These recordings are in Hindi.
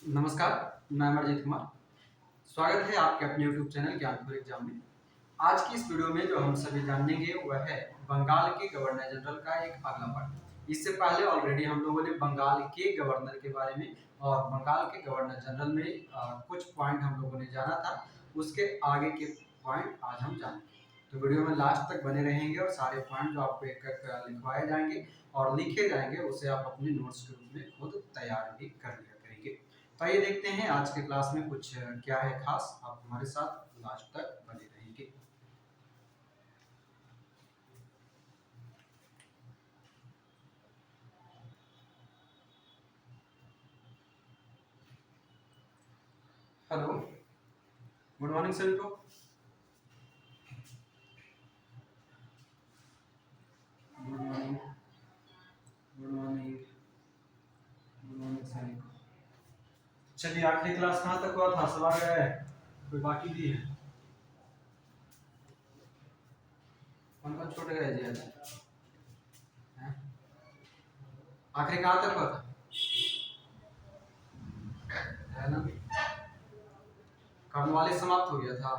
नमस्कार, मैं अमरजीत कुमार। स्वागत है आपके अपने YouTube चैनल ज्ञानपुर एग्जाम में। आज की इस वीडियो में जो हम सभी जानेंगे वह है बंगाल के गवर्नर जनरल का एक अगला पार्ट। इससे पहले ऑलरेडी हम लोगों ने बंगाल के गवर्नर के बारे में और बंगाल के गवर्नर जनरल में कुछ पॉइंट हम लोगों ने जाना था। उसके आगे के पॉइंट आज हम जानेंगे, तो वीडियो में लास्ट तक बने रहेंगे और सारे पॉइंट जो आपको एक एक लिखवाए जाएंगे और लिखे जाएंगे उसे आप अपने नोट्स के रूप में खुद तैयार भी कर लिया करेंगे। तो आइए देखते हैं आज के क्लास में कुछ क्या है खास। आप हमारे साथ लास्ट तक बने रहेंगे। हेलो, गुड मॉर्निंग सभी को। Good morning, good morning, good morning सभी को। चलिए, आखिरी क्लास कहाँ तक हुआ था? सब आ गया है? कोई बाकी भी है? कौन कौन छूट गया जी आज? हैं? आखिरी कहाँ तक हुआ था? है ना, कर्नवालिस समाप्त हो गया था।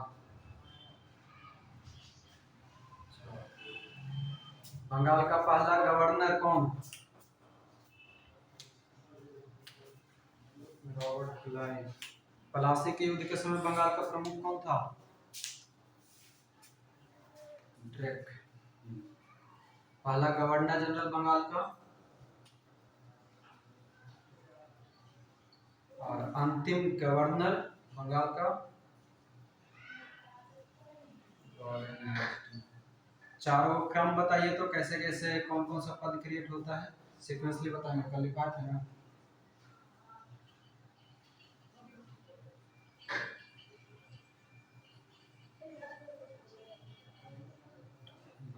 बंगाल का पहला गवर्नर कौन? Robert Clive. प्लासी के युद्ध के समय बंगाल का प्रमुख कौन था? ड्रेक। पहला गवर्नर जनरल बंगाल का और अंतिम गवर्नर बंगाल का चारों क्रम बताइए तो कैसे कैसे कौन कौन सा पद क्रिएट होता है, सीक्वेंसली बताएंगे। कल लिखा था ना,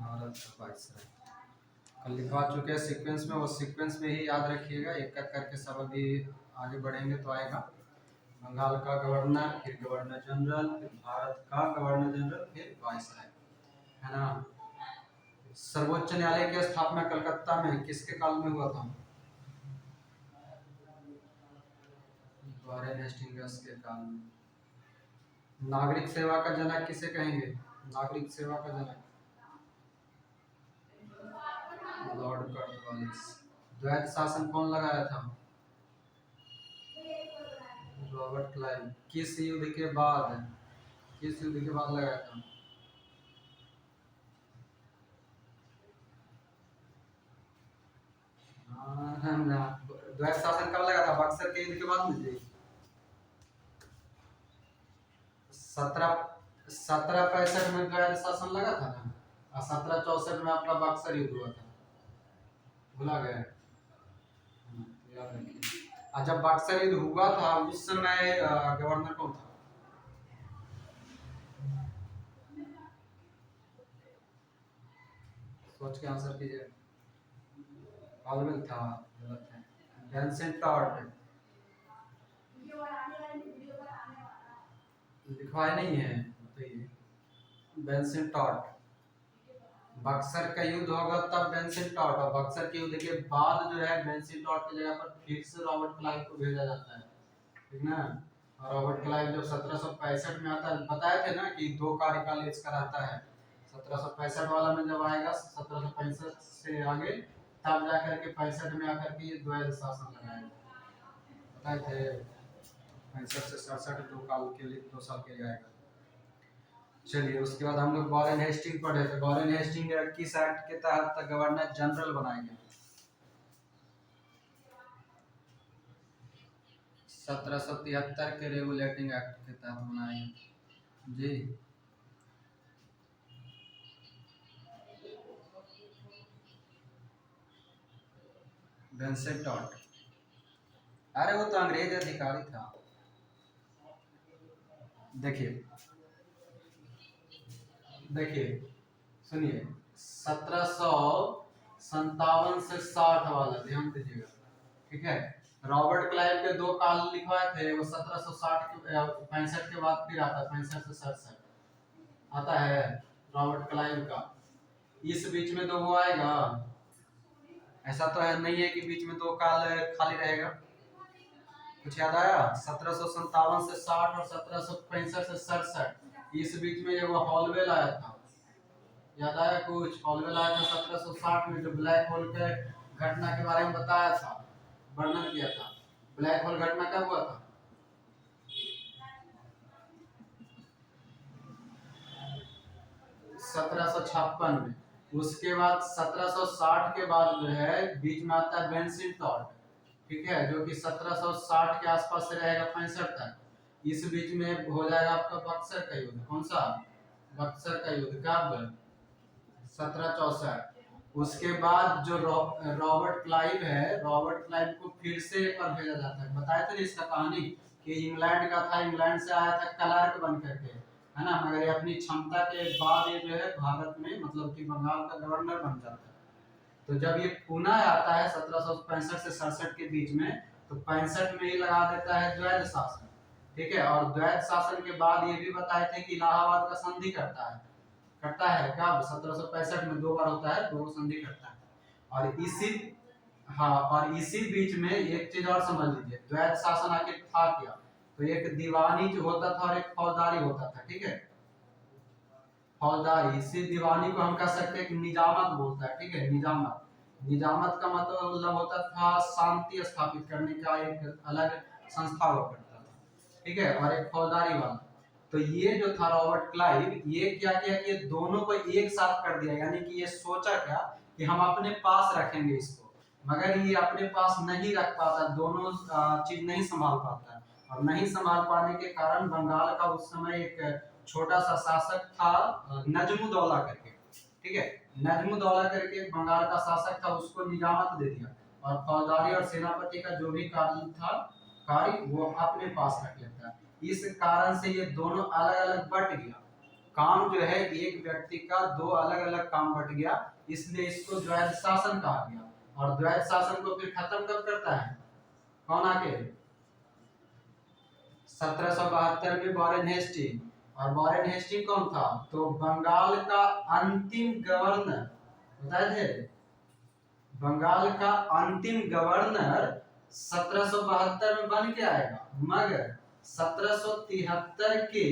भारत का वायसराय कल लिखवा चुके हैं सीक्वेंस में। वो सीक्वेंस में ही याद रखिएगा, एक एक करके सब अभी आगे बढ़ेंगे तो आएगा। बंगाल का गवर्नर, फिर गवर्नर जनरल, फिर भारत का गवर्नर जनरल, फिर वायसराय, है ना। सर्वोच्च न्यायालय की स्थापना कलकत्ता में किसके काल में हुआ था? वॉरेन हेस्टिंग्स के काल में। नागरिक सेवा का जनक किसे कहेंगे? नागरिक सेवा का जनक लॉर्ड कॉर्नवालिस। द्वैत शासन कौन लगाया था? Robert Clive. किस युद्ध के बाद, किस युद्ध के बाद लगाया था? द्वैत शासन कब लगा था? बक्सर के युद्ध के बाद में जी। 1765 में द्वैत शासन लगा था ना, और 1764 में आपका बक्सर युद्ध हुआ था। भुला गए? याद रखिए। और जब बक्सर युद्ध हुआ था उस समय गवर्नर कौन था? सोच के आंसर कीजिए। ऑलवेल था। गलत है। Vincent tort. लिखवाए नहीं है, बताइए। Vincent tort. बक्सर का युद्ध होगा तब विंसेंट टॉर्ट, और बक्सर के युद्ध के बाद जो है विंसेंट टॉर्ट की जगह पर फिर से रॉबर्ट क्लाइव को भेजा जाता है, ठीक ना। और रॉबर्ट क्लाइव जब 1765 में आता है, बताए थे ना कि 2 कार्यकाल इसका रहता है। 1765 वाला में जब आएगा 1765 से आगे, तब जाकर के 65 में आकर के ये द्वैध शासन लगाएगा, बताए थे। 65 से 67 2 साल के लिए आएगा। चलिए, उसके बाद हम लोग वॉरेन हेस्टिंग पढ़े थे। वॉरेन हेस्टिंग किस एक्ट के तहत गवर्नर जनरल बनाए गए? 1773 के रेगुलेटिंग एक्ट के तहत बनाए गए जी। Vincent tort. अरे वो तो अंग्रेज अधिकारी था। देखिए, देखिए, सुनिए। 1757 से 60 वाला ध्यान दीजिएगा, ठीक है। रॉबर्ट क्लाइव के 2 काल लिखवाए थे, वो 1760 के 65 के बाद फिर आता है, 65 से 67 आता है रॉबर्ट क्लाइव का। इस बीच में तो वो आएगा, ऐसा तो है नहीं है कि बीच में 2 काल खाली रहेगा। कुछ याद आया? 1757 से 60 और 1765 से 67, इस बीच में एगो हॉलवेल आया था। याद आया कुछ? हॉलवेल आया था 1760 में, जो ब्लैक होल के घटना के बारे में बताया था, वर्णन किया था। ब्लैक होल घटना कब हुआ था? 1756 में। उसके बाद 1760 के बाद जो है बीच में आता है बेंसिन टॉर्ट, ठीक है, जो कि 1760 के आसपास से रहेगा 65 तक। इस बीच में हो जाएगा आपका बक्सर का युद्ध। कौन सा? बक्सर का युद्ध कब? 1764। उसके बाद जो रॉबर्ट क्लाइव है, रॉबर्ट क्लाइव को फिर से एक बार भेजा जाता है। बताया था इसका कहानी कि इंग्लैंड का था, इंग्लैंड से आया था क्लर्क बन करके, है ना, मगर ये अपनी क्षमता के बाद ये जो है भारत में मतलब कि बंगाल का गवर्नर बन जाता है। तो जब ये पुणे आता है 1765 से 67 के बीच में, तो 65 में ही लगा देता है द्वैध शासन, ठीक है। और द्वैध शासन के बाद ये भी बताए थे कि इलाहाबाद का संधि करता है कब? 1765 में 2 बार होता है, 2 संधि करता है। और इसी हाँ, और इसी बीच में एक चीज और समझ लीजिए, द्वैध शासन आखिर था क्या? तो एक दीवानी जो होता था और एक फौजदारी होता था, ठीक है। फौजदारी, इसी दीवानी को हम कह सकते हैं कि निजामत बोलता है, ठीक है, निजामत। निजामत का मतलब होता था शांति स्थापित करने का एक अलग संस्था हुआ करता था, ठीक है। और एक फौजदारी वाला। तो ये जो था रॉबर्ट क्लाइव, ये क्या किया कि दोनों को एक साथ कर दिया, यानी कि ये सोचा क्या कि हम अपने पास रखेंगे इसको, मगर ये अपने पास नहीं रख पाता, दोनों चीज नहीं संभाल पाता। और नहीं संभाल पाने के कारण बंगाल का उस समय एक छोटा सा शासक था नजमुद्दौला करके, ठीक है। नजमुद्दौला करके बंगाल का शासक था, उसको निजामत दे दिया और फौजदारी और सेनापति का जो भी कार्य वो अपने पास रख लेता है। इस कारण से ये दोनों अलग अलग बट गया, काम जो है एक व्यक्ति का 2 अलग अलग काम बट गया, इसलिए इसको द्वैध शासन कहा गया। और द्वैध शासन को फिर खत्म कब करता है? कौन आके? 1772 में वॉरेन हेस्टिंग। और वॉरेन हेस्टिंग कौन था? तो बंगाल का अंतिम गवर्नर, बताए थे, बंगाल का अंतिम गवर्नर 1772 में बन के आएगा, मगर 1773 के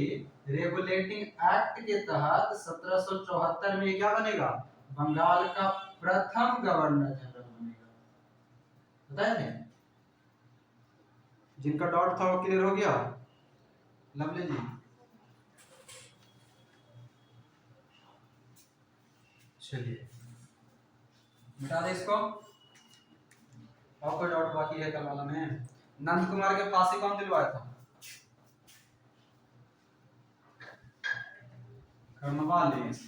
रेगुलेटिंग एक्ट के तहत 1774 में क्या बनेगा? बंगाल का प्रथम गवर्नर जनरल बनेगा। बताए थे? जिनका डाउट था वो क्लियर हो गया? लवली जी, चलिए मिटा दे इसको। और कोई डाउट बाकी है कल वाला में? नंद कुमार के फांसी कौन दिलवाया था? कर्नवालिस।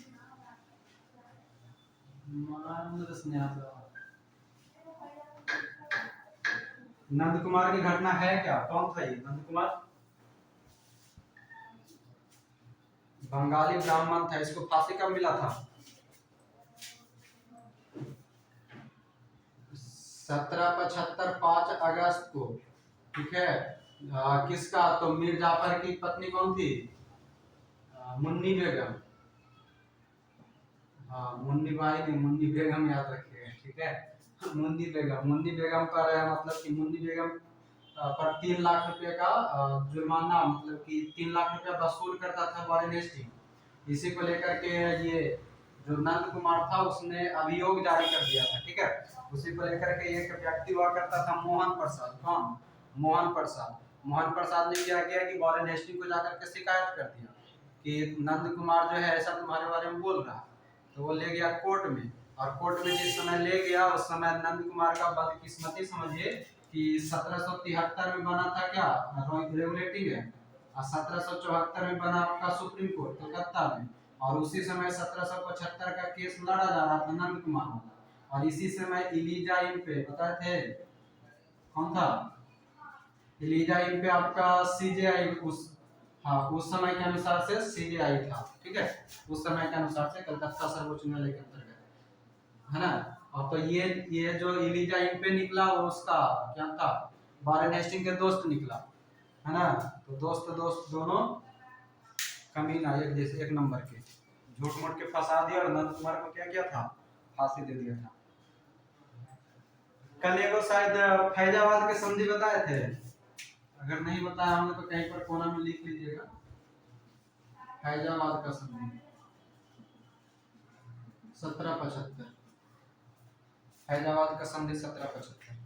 नंद कुमार की घटना है क्या? कौन था ये नंद कुमार? बंगाली ब्राह्मण था। इसको फांसी कब मिला था? 1775 5 अगस्त को, ठीक है। किसका? तो मीर जाफर की पत्नी कौन थी? मुन्नी बेगम। हाँ, मुन्नी बाई नहीं, मुन्नी बेगम याद रखिएगा, ठीक है। मुन्नी बेगम, मुन्नी बेगम पर मतलब कि मुन्नी बेगम पर 3 लाख रुपए का जुर्माना, मतलब कि 3 लाख रुपया वसूल करता था वॉरेन हेस्टिंग। इसी को लेकर के ये जो नंद कुमार था उसने अभियोग जारी कर दिया था, ठीक है। उसी को लेकर के एक व्यक्ति हुआ करता था मोहन प्रसाद। कौन? मोहन प्रसाद। मोहन प्रसाद ने क्या किया कि वॉरेन हेस्टिंग को जाकर के शिकायत कर दिया कि नंद कुमार जो है ऐसा तुम्हारे बारे में बोल रहा है। तो वो ले गया कोर्ट में, और कोर्ट में जिस समय ले गया उस समय नंद कुमार का बदकिस्मती समझिए कि 1773 में बना था क्या? रेगुलेटिंग है। और 1774 में बना आपका सुप्रीम कोर्ट कलकत्ता में। और उसी समय 1775 का केस लड़ा जा रहा था नंद कुमार वाला। और इसी समय इलीजा इन पे बताए थे, कौन था? इलीजा इन पे आपका सीजेआई उस, हाँ, उस समय के अनुसार से सीजेआई था, ठीक है। उस समय के अनुसार से कलकत्ता सर्वोच्च न्यायालय के अंतर्गत, है ना। और तो ये जो इलीजा इन पे निकला वो उसका क्या था? वॉरेन हेस्टिंग के दोस्त निकला, है ना। तो दोस्त दोस्त दोनों कमीना, एक जैसे, एक नंबर के, झूठ मूठ के फंसा दिया और नंद कुमार को क्या किया था? फांसी दे दिया था। कल एगो शायद फैजाबाद के संधि बताए थे, अगर नहीं बताया होंगे तो कहीं पर कोना में लिख लीजिएगा। फैजाबाद का संधि 1775। फैजाबाद का संधि 1775।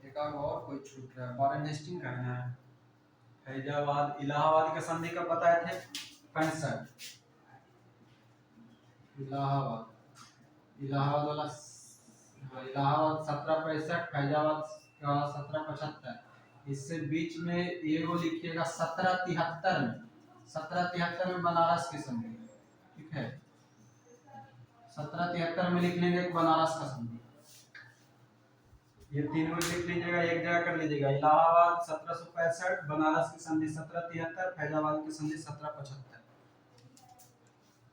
एक और कोई छूट रहा है, वॉरेन हेस्टिंग का है। फैजाबाद इलाहाबाद का संधि कब बताए थे? 65। इलाहाबाद इलाहाबाद वाला इलाहाबाद 1765, फैजाबाद का 1775। इससे बीच में ये वो लिखिएगा 1773 में। 1773 में बनारस की संधि, ठीक है। 1773 में लिख लेंगे बनारस का संधि। ये तीनों लिख लीजिएगा, एक जगह कर लीजिएगा। इलाहाबाद 1765, बनारस की संधि 1773, फैजाबाद की संधि 1775।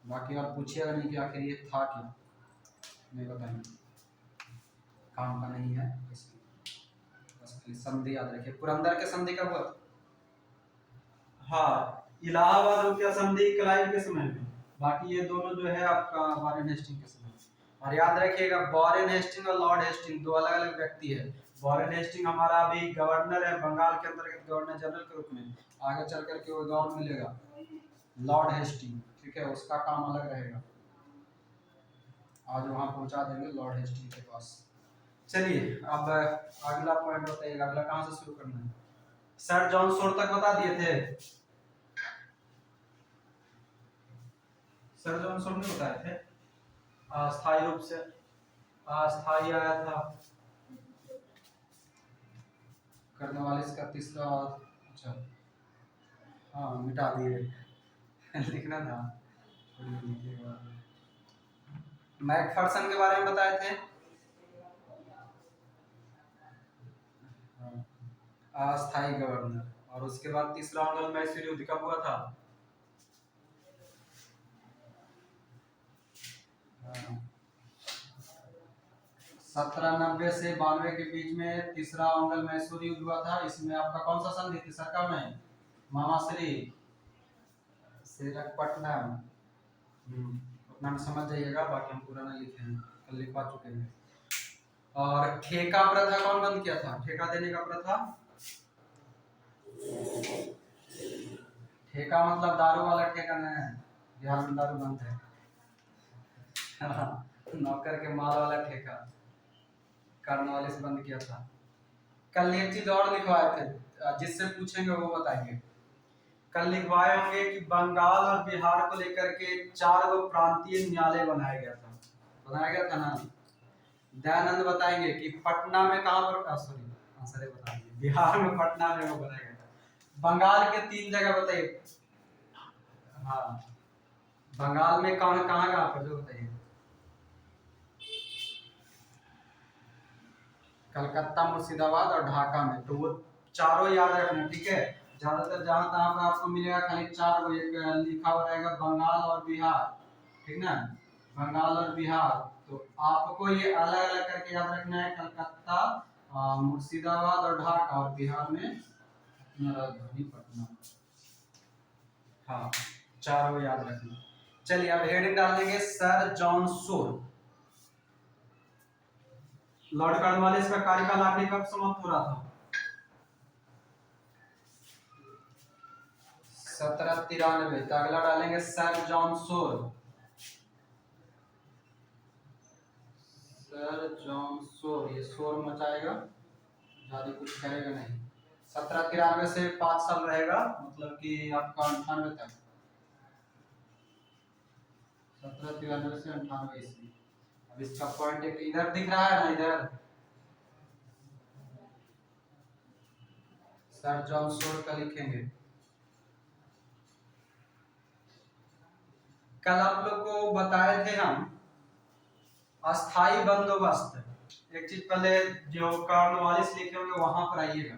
बाकी आप पूछिएगा नहीं कि आखिर ये था क्या, नहीं बताएंगे, काम का नहीं है इसलिए। बस संधि याद रखिए। पुरंदर के संधि कब हुआ? हाँ, इलाहाबाद रुपया संधि क्लाइव के समय में। बाकी ये दोनों जो है आपका वॉरेन हेस्टिंग के समय। और याद रखिएगा वॉरेन हेस्टिंग और लॉर्ड हेस्टिंग दो अलग अलग व्यक्ति है। वॉरेन हेस्टिंग हमारा अभी गवर्नर है बंगाल के अंतर्गत, गवर्नर जनरल के रूप में। आगे चल करके वो गवर्नर मिलेगा लॉर्ड हेस्टिंग, ठीक है, उसका काम अलग रहेगा। आज वहां पहुंचा देंगे लॉर्ड हेस्टिंग के पास। चलिए अब अगला पॉइंट बताइएगा, अगला कहां से शुरू करना है? सर जॉन सोर तक बता दिए थे। सर जॉन सोर ने बताए थे अस्थायी रूप से। अस्थायी आया था कर्नवालिस का तीसरा। अच्छा हाँ मिटा दिए लिखना था। मैकफर्सन के बारे में बताए थे। अस्थायी गवर्नर। और उसके बाद तीसरा आंदोलन मैसूर युद्ध कब हुआ था? 1790 से 92 के बीच में तीसरा मंगल मैसूर युद्ध हुआ था। इसमें आपका कौन सा संधि थी सरकार में? मामाश्री श्रीरंगपट्टनम। उतना में समझ जाइएगा, बाकी हम पूरा नहीं लिखे हैं, कल लिखवा चुके हैं। और ठेका प्रथा कौन बंद किया था? ठेका देने का प्रथा। ठेका मतलब दारू वाला ठेका नहीं है, बिहार में दारू बंद है। नौकर के माल वाला ठेका कर्नवालिस बंद किया था। कल एक चीज और लिखवाए थे, जिससे पूछेंगे वो बताएंगे। कल लिखवाए होंगे कि बंगाल और बिहार को लेकर के 4 गो प्रांतीय न्यायालय बनाया गया था। बनाया गया था ना? दयानंद बताएंगे कि पटना में कहां पर, सॉरी आंसर बताएंगे, बिहार में पटना में वो बनाया गया था। बंगाल के 3 जगह बताइए। हाँ, बंगाल में कहां कहां पर जो बताइए। कलकत्ता, मुर्शिदाबाद और ढाका में। तो वो चारों याद रखना, ठीक है। ज्यादातर जहां तहां पर आपको मिलेगा खाली 4 गो, एक लिखा हुआ रहेगा बंगाल और बिहार, ठीक ना, बंगाल और बिहार। तो आपको ये अलग अलग करके याद रखना है, कलकत्ता, मुर्शिदाबाद और ढाका, और बिहार में राजधानी पटना। हाँ, चारों याद रखना। चलिए अब हेडिंग डाल देंगे सर जॉन सोर। लॉर्ड कॉर्नवालिस का कार्यकाल आखिर कब समाप्त हो रहा था? 1793। तो अगला डालेंगे सर जॉन सोर। सर जॉन सोर, ये शोर मचाएगा, ज्यादा कुछ करेगा नहीं। 1793 से 5 साल रहेगा, मतलब कि आपका 98 तक। 1793 से 98 ईस्वी। अब इसका पॉइंट एक इधर दिख रहा है ना, इधर सर जॉन सोर का लिखेंगे। कल आप लोग को बताए थे हम अस्थाई बंदोबस्त। एक चीज पहले जो कॉर्नवालिस लिखे होंगे वहां पर आइएगा।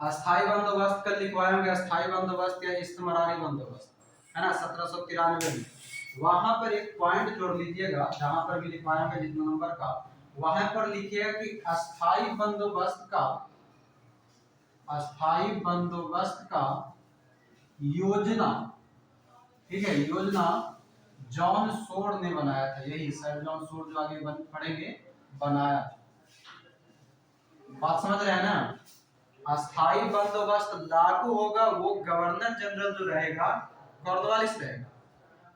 अस्थाई बंदोबस्त कल लिखवाए होंगे, अस्थाई बंदोबस्त या इस्तेमारी बंदोबस्त, है ना, 1793 में। वहां पर एक पॉइंट जोड़ लीजिएगा, जहां पर भी लिखवाए होंगे जितना नंबर का, वहां पर लिखिएगा कि अस्थाई बंदोबस्त का योजना, ठीक है, योजना जॉन सोर ने बनाया था। यही सर जॉन सोर जो आगे पढ़ेंगे बनाया था। बात समझ रहे हैं ना? अस्थाई बंदोबस्त लागू होगा वो गवर्नर जनरल जो रहेगा कॉर्नवालिस रहेगा,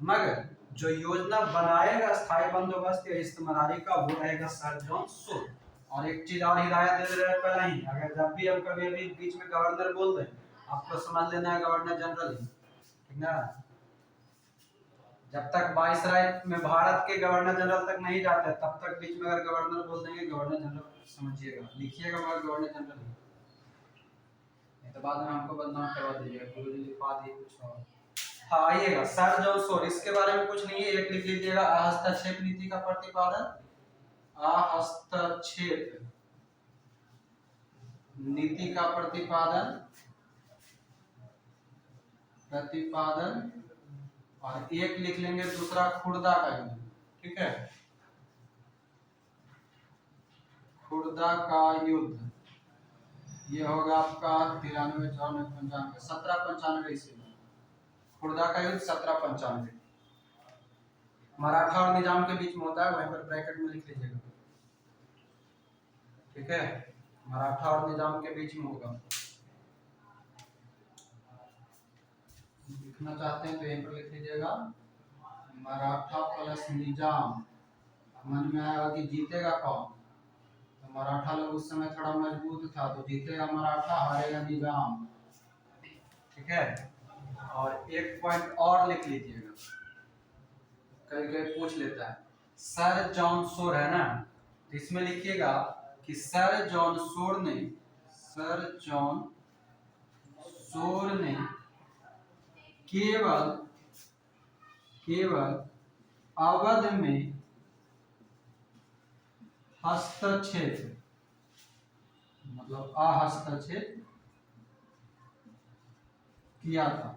मगर जो योजना बनाएगा स्थायी बंदोबस्त या इस्तेमारी का वो रहेगा सर जॉन सोर। और एक चीज और हिदायत दे रहे हैं पहले ही, अगर जब भी हम कभी अभी बीच में गवर्नर बोल दें आपको समझ लेना है गवर्नर जनरल ही, ठीक ना? जब तक वाइसराय में भारत के गवर्नर जनरल तक नहीं जाते तब तक बीच में अगर गवर्नर बोल देंगे गवर्नर जनरल समझिएगा, लिखिएगा मगर गवर्नर जनरल ही, नहीं तो बाद में हमको बदनाम करवा दीजिएगा गुरु जी लिखवा दिए कुछ और। हाँ आइएगा सर जॉन सोर, इसके बारे में कुछ नहीं है, एक लिख लीजिएगा हस्तक्षेप नीति का प्रतिपादन, हस्तक्षेप नीति का प्रतिपादन और एक लिख लेंगे दूसरा खुर्दा का युद्ध, ठीक है? खुर्दा का युद्ध ये होगा आपका 93 94 95 1795 ईस्वी में खुर्दा का युद्ध 1795 मराठा और निजाम के बीच में होता है, वहीं पर ब्रैकेट में लिख लीजिएगा, ठीक है? मराठा और निजाम के बीच में होगा, लिखना चाहते हैं तो यहीं पर लिख लीजिएगा मराठा प्लस निजाम। मन में आएगा कि जीतेगा कौन, तो मराठा लोग उस समय थोड़ा मजबूत था तो जीतेगा मराठा हारेगा निजाम, ठीक है? और एक पॉइंट और लिख लीजिएगा, कभी कभी पूछ लेता है सर जॉन सोर है ना, तो इसमें लिखिएगा कि सर जॉन सोर ने केवल अवध में हस्तक्षेप मतलब अहस्तक्षेप किया था,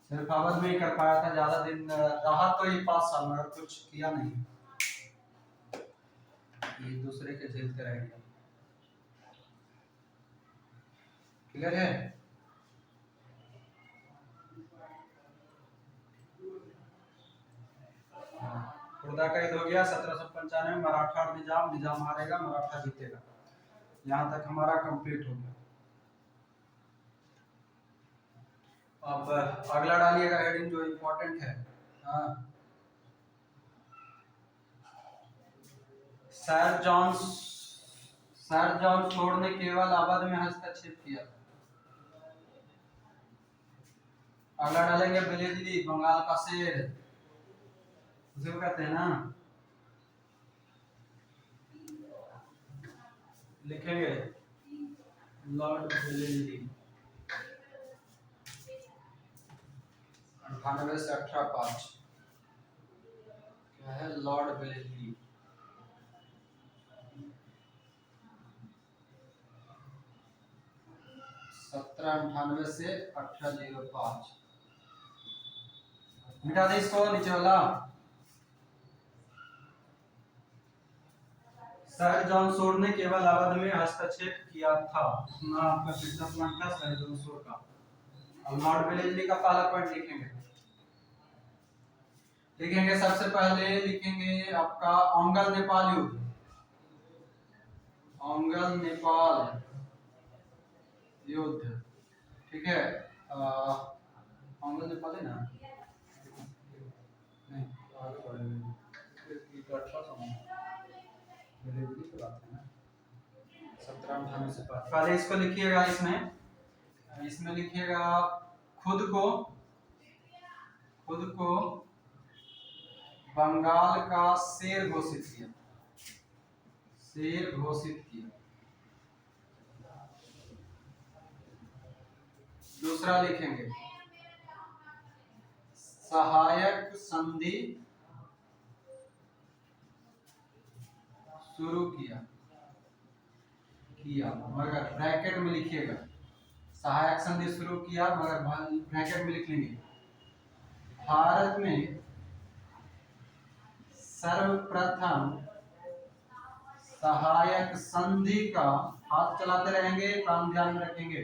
सिर्फ अवध में ही कर पाया था, ज्यादा दिन रहा तो ये 5 साल मगर कुछ किया नहीं, ये दूसरे के झेलते रह गया, क्लियर है? खुर्दा का युद्ध हो गया 1795 मराठा और निजाम हारेगा मराठा जीतेगा, यहाँ तक हमारा कंप्लीट हो गया। अब अगला डालिएगा हेडिंग जो इम्पोर्टेंट है, हाँ सर जॉन सोर ने केवल अवध में हस्तक्षेप किया था। अगला डालेंगे बेलेजली बंगाल का शेर, उसे कहते हैं ना, लिखेंगे लॉर्ड बेलेजली 98 से 18 5 क्या है लॉर्ड बेलेजली, (1798 से 1805) मिटा दे इसको नीचे वाला। सर जॉन सोर ने केवल अवध में हस्तक्षेप किया था, ना आपका कितना पॉइंट था सर जॉन सोर का। अब लॉर्ड बेलेजली का पहला पॉइंट लिखेंगे सबसे पहले लिखेंगे आपका ओंगल नेपाल युद्ध, ओंगल नेपाल युद्ध, ठीक है? ओंगल नेपाल है ना, नहीं आगे बढ़ेंगे तो अच्छा समझ बेलेजली की बात है ना, 1798 से पहले इसको लिखिएगा, इसमें लिखिएगा खुद को बंगाल का शेर घोषित किया, दूसरा लिखेंगे सहायक संधि शुरू किया मगर ब्रैकेट में लिखिएगा, सहायक संधि शुरू किया मगर ब्रैकेट में लिख लेंगे भारत में सर्वप्रथम सहायक संधि का, हाथ चलाते रहेंगे काम ध्यान में रखेंगे,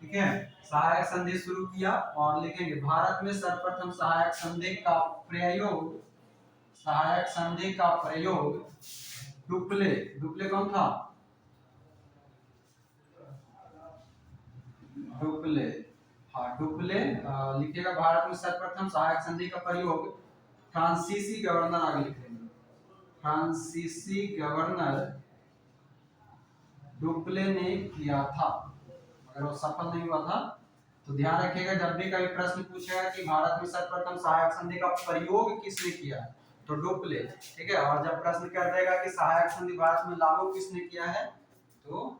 ठीक है? सहायक संधि शुरू किया और लिखेंगे भारत में सर्वप्रथम सहायक संधि का प्रयोग डुप्ले, डुप्ले कौन था? डुप्ले, हाँ डुप्ले लिखिएगा। भारत में सर्वप्रथम सहायक संधि का प्रयोग फ्रांसीसी गवर्नर, आगे लिख लेंगे, फ्रांसीसी गवर्नर डुप्ले ने किया था। अगर वो सफल नहीं हुआ था तो ध्यान रखिएगा, जब भी कभी प्रश्न पूछेगा कि भारत में सर्वप्रथम सहायक संधि का प्रयोग किसने किया तो डुप्ले, ठीक है। और जब प्रश्न कर देगा कि सहायक संधि भारत में लागू किसने किया है तो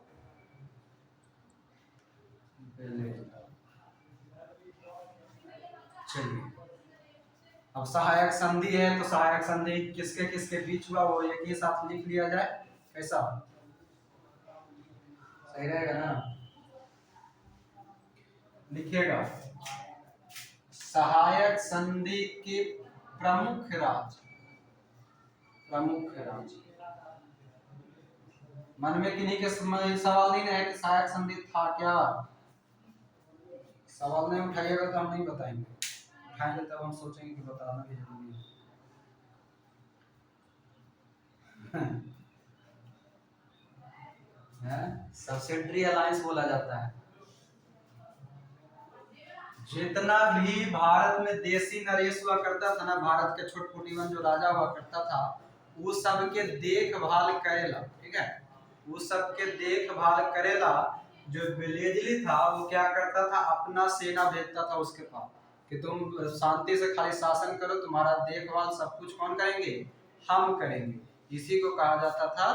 चलिए, अब सहायक संधि है तो सहायक संधि किसके किसके बीच हुआ वो एक ही साथ लिख लिया जाए, कैसा सही रहेगा ना? लिखिएगा सहायक संधि के प्रमुख राज्य, प्रमुख राज्य। मन में किन्हीं के सवाल नहीं है कि सहायक संधि था क्या? सवाल नहीं उठाइएगा तो हम नहीं बताएंगे, उठाएंगे तब हम सोचेंगे कि बताना भी जरूरी है। सब्सिडरी अलायंस बोला जाता है। जितना भी भारत में देसी नरेश हुआ करता था ना, भारत के छोट कुटीवन जो राजा हुआ करता था, वो सब के देखभाल करेला, ठीक है, वो सब के देखभाल करेला। जो विलेजली था वो क्या करता था, अपना सेना भेजता था उसके पास कि तुम शांति से खाली शासन करो, तुम्हारा देखभाल सब कुछ कौन करेंगे, हम करेंगे। इसी को कहा जाता था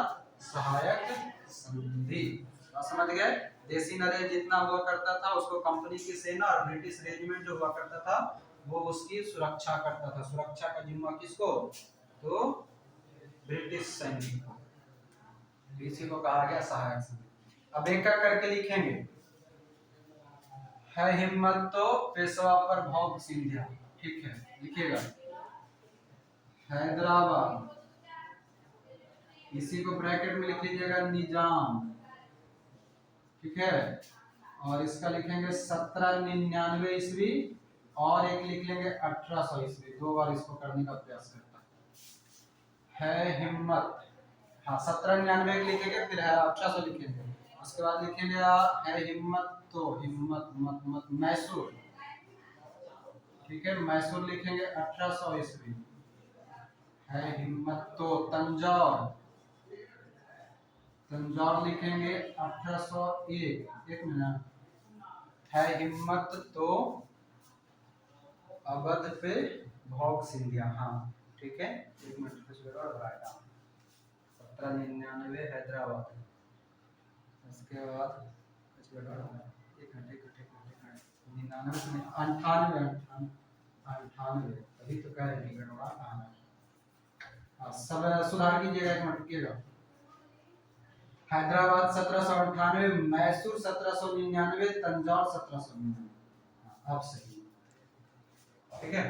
सहायक संधि। समझ गए? देसी नरेश जितना हुआ करता था उसको कंपनी की सेना और ब्रिटिश रेजिमेंट जो हुआ करता था वो उसकी सुरक्षा करता था। सुरक्षा का जिम्मा किसको? तो ब्रिटिश सैनिक को। इसी को कहा गया सहायक संधि। अब एक एक करके लिखेंगे। है हिम्मत तो पेशवा पर भौक सिंधिया, ठीक है, लिखिएगा हैदराबाद, इसी को ब्रैकेट में लिख लीजिएगा निजाम, ठीक है। और इसका लिखेंगे 1799 ईस्वी और एक लिख लेंगे 1800 ईस्वी, दो बार इसको करने का प्रयास करता है हिम्मत। हाँ 1799 लिखेंगे, फिर है 1800 लिखेंगे, उसके बाद लिखेंगे है हिम्मत तो हिम्मत मत मत मैसूर, ठीक है, मैसूर लिखेंगे 1800 ईस्वी। है हिम्मत तो तंजौर, तंजौर लिखेंगे 1801, एक मिनट, है हिम्मत तो अवध पे भौक सिंधिया, हाँ ठीक है, एक मिनट 1799 हैदराबाद, उसके बाद एक मिनट 99 अंठानवे, अंठानवे, अभी तो कह रहे गड़बड़ा कहाँ है। हाँ सब सुधार कीजिएगा, एक मिनट रुकिएगा। हैदराबाद 1798, मैसूर 1799, तंजौर 1799, अब सही, ठीक है।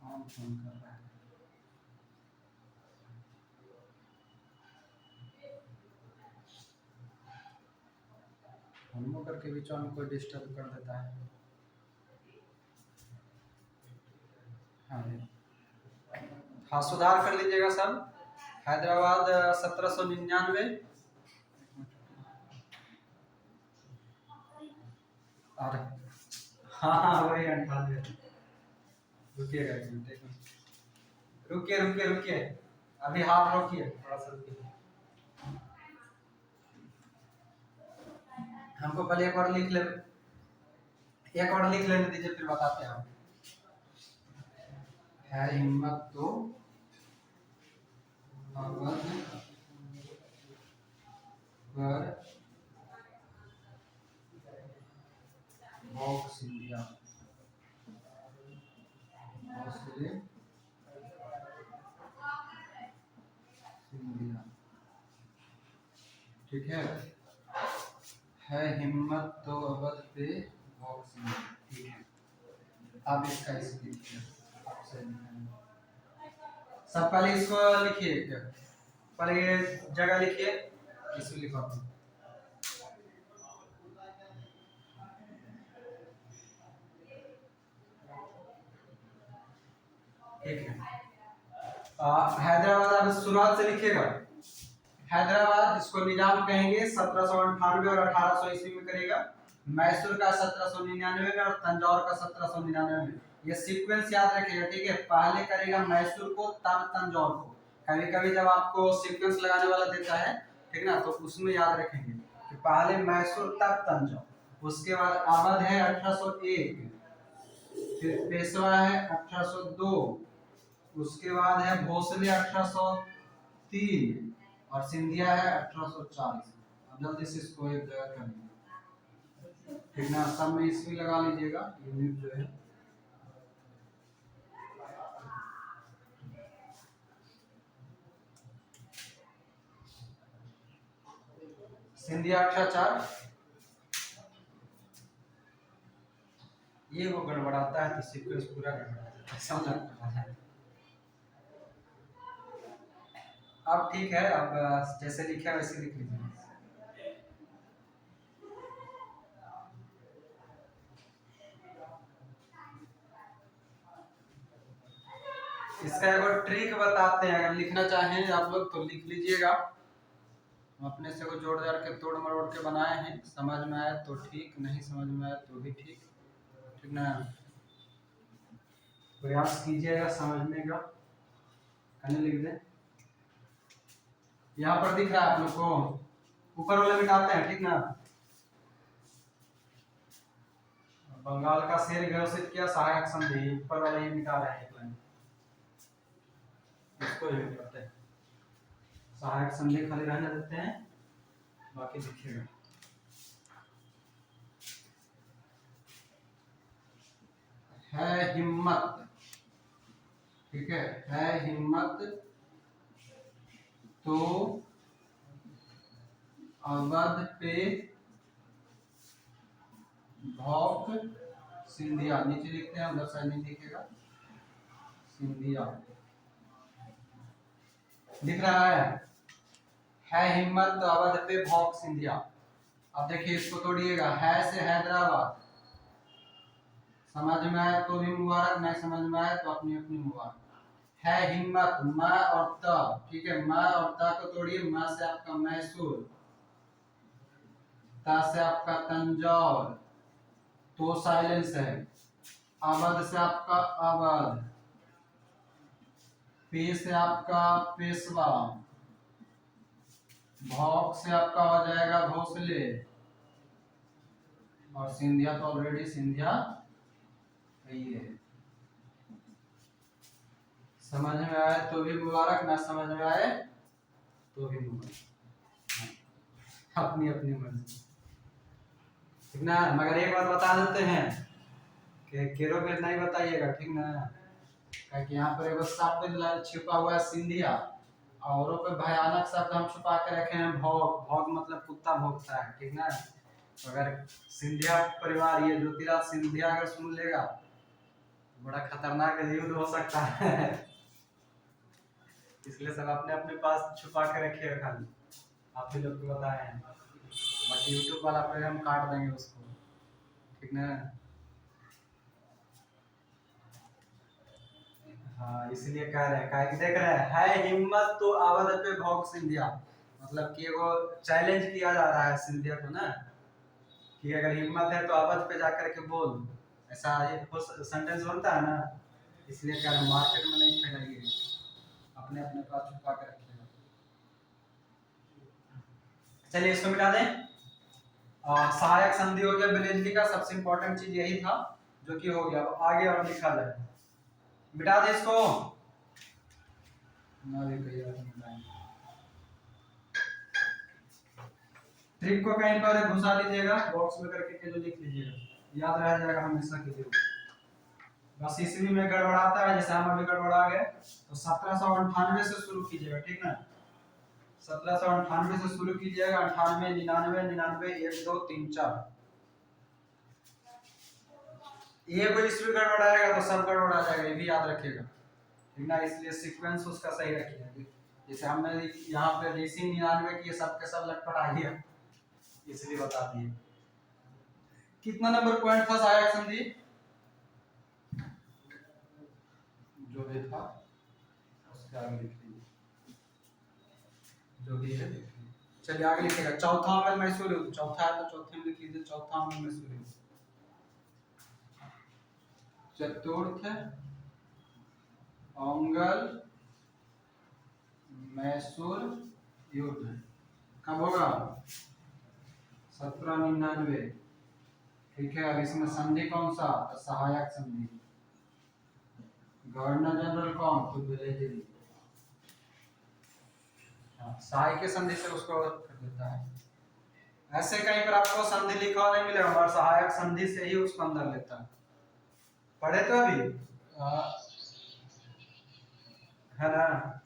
कौन फोन कर रहा है? फोन करके बीच में कोई डिस्टर्ब कर देता है। हाँ हाँ सुधार कर लीजिएगा सब। हैदराबाद 1799, और हाँ हाँ वही 98, रुकिएगा एक मिनट, एक मिनट रुकिए रुकिए रुकिए, अभी हाथ रोकिए थोड़ा सा रुकिए, हमको पहले एक और लिख ले, एक और लिख लेने दीजिए फिर बताते हैं हम। है हिम्मत तो अवध पर भौक सिंधिया, सिंधिया, ठीक है हिम्मत तो अवध पे भौक सिंधिया, ठीक है। अब इसका इसको लिखिए, सब पहले इसको लिखिए, पहले ये जगह लिखिए, इसको लिखो, ठीक है। हैदराबाद आप शुरुआत से लिखिएगा। हैदराबाद इसको निजाम कहेंगे 1798 और 1800 ईस्वी में करेगा। मैसूर का 1799 में और तंजौर का 1799 में। ये सीक्वेंस याद रखिएगा, ठीक है। पहले करेगा मैसूर को तब तंजौर को। कभी कभी जब आपको सीक्वेंस लगाने वाला देता है, ठीक ना, तो उसमें याद रखेंगे कि पहले मैसूर तब तंजौर। उसके बाद अवध है 1801, फिर पेशवा है 1802, उसके बाद है भोसले 1803 और सिंधिया है 1840। अब जल्दी से इसको एक जगह कर लीजिए, ठीक ना। सब में ईस्वी लगा लीजिएगा, यूनिट जो है। सिंधिया 1804। ये वो गड़बड़ाता है तो सीक्वेंस पूरा गड़बड़ाता है, समझ लगता है। अब ठीक है, अब जैसे लिखा है वैसे लिख लीजिए। इसका एक और ट्रिक बताते हैं, अगर लिखना चाहें आप लोग तो लिख लीजिएगा। हम अपने से को जोड़ जाड़ के तोड़ मरोड़ के बनाए हैं, समझ में आए तो ठीक, नहीं समझ में आए तो भी ठीक, ठीक ना। प्रयास कीजिएगा समझने का। कहने लिख दें, यहाँ पर दिख रहा है आप लोग को, ऊपर वाले मिटाते हैं, ठीक ना। बंगाल का शेर घोषित किया सहायक संधि, ऊपर वाले ये मिटा रहे हैं, इसको ही मिटाते हैं। सहायक संधि खाली रहने देते हैं, बाकी लिखिएगा। है हिम्मत, ठीक है हिम्मत तो अवध पे भौक सिंधिया, नीचे लिखते हैं, उधर साइड नहीं दिखेगा, सिंधिया दिख रहा है हिम्मत तो अवध पे भौक सिंधिया। अब देखिए इसको तोड़िएगा, है से हैदराबाद, समझ में आए तो भी मुबारक, नहीं समझ में आए तो अपनी अपनी मुबारक। है हिम्मत, म और त, ठीक है। म और त को तोड़िए, म से आपका मैसूर, त से आपका तंजौर, तो साइलेंस है। अवध से आपका अवध, पे से आपका पेशवा, भौक से आपका हो जाएगा भोसले, और सिंधिया तो ऑलरेडी सिंधिया ही है। समझ में आए तो भी मुबारक, ना समझ में आए तो भी मुबारक, अपनी अपनी मर्जी, ठीक ना। मगर एक बात बता देते हैं कि केरो में नहीं बताइएगा, ठीक ना। क्योंकि यहाँ पर एगो शब्द छिपा हुआ है सिंधिया, औरों पे भयानक शब्द हम छुपा के रखे हैं भौग। भौग मतलब कुत्ता भौंकता है, ठीक ना। अगर सिंधिया परिवार, ये ज्योतिराज सिंधिया अगर सुन लेगा तो बड़ा खतरनाक युद्ध हो सकता है। इसलिए सब अपने अपने पास छुपा के रखिएगा, खाली आप ही लोग को बताए हैं। बाकी यूट्यूब वाला पे हम काट देंगे उसको, ठीक ना। हाँ इसलिए कह रहे हैं कि देख रहे हैं, है हिम्मत तो अवध पे भौक सिंधिया, मतलब कि वो चैलेंज किया जा रहा है सिंधिया को ना, कि अगर हिम्मत है तो अवध पे जाकर के बोल। ऐसा ये सेंटेंस बनता है ना, इसलिए कह रहे मार्केट में नहीं फैलाइए, अपने अपने पास छुपा के रखिएगा। चलिए इसको मिटा दें। सहायक संधि हो गया, बेलेजली का सबसे इंपॉर्टेंट चीज यही था जो कि हो गया। अब आगे और लिखा जाए, मिटा दे इसको ना, भी कहीं और मिटाएंगे। ट्रिक को कहीं पर घुसा लीजिएगा, बॉक्स में करके के जो लिख लीजिएगा, याद रह जाएगा हमेशा के लिए। बस ईस्वी में गड़बड़ाता है, जैसे हम अभी गड़बड़ा गए, तो 1798 से शुरू कीजिएगा, ठीक ना। 1798 से शुरू कीजिएगा, 98 99 99 1 2 3 4, ये कोई ईस्वी गड़बड़ाएगा तो सब गड़बड़ा जाएगा, ये भी याद रखिएगा, ठीक ना। इसलिए सीक्वेंस उसका सही रखिएगा। जैसे हमने यहाँ पे ऋषि 99 की सब के सब लटपट आ गया, इसलिए बता दिए। कितना नंबर पॉइंट था सहायक संधि जो भी था उसका आगे लिख लीजिए जो भी है लिख लीजिए। चलिए आगे लिखिएगा, चौथा अंगल मैसूर युद्ध, चौथा है तो चौथे में लिख लीजिए चौथा अंगल मैसूर युद्ध। चतुर्थ अंगल मैसूर युद्ध कब होगा? 1799। ठीक है, अब इसमें संधि कौन सा? सहायक संधि। गवर्नर जनरल कौन? तो वेलेजली। सहायक संधि से उसको कर देता है। ऐसे कहीं पर आपको संधि लिखा हुआ नहीं मिलेगा और सहायक संधि से ही उसको अंदर लेता है। पढ़े तो अभी है ना,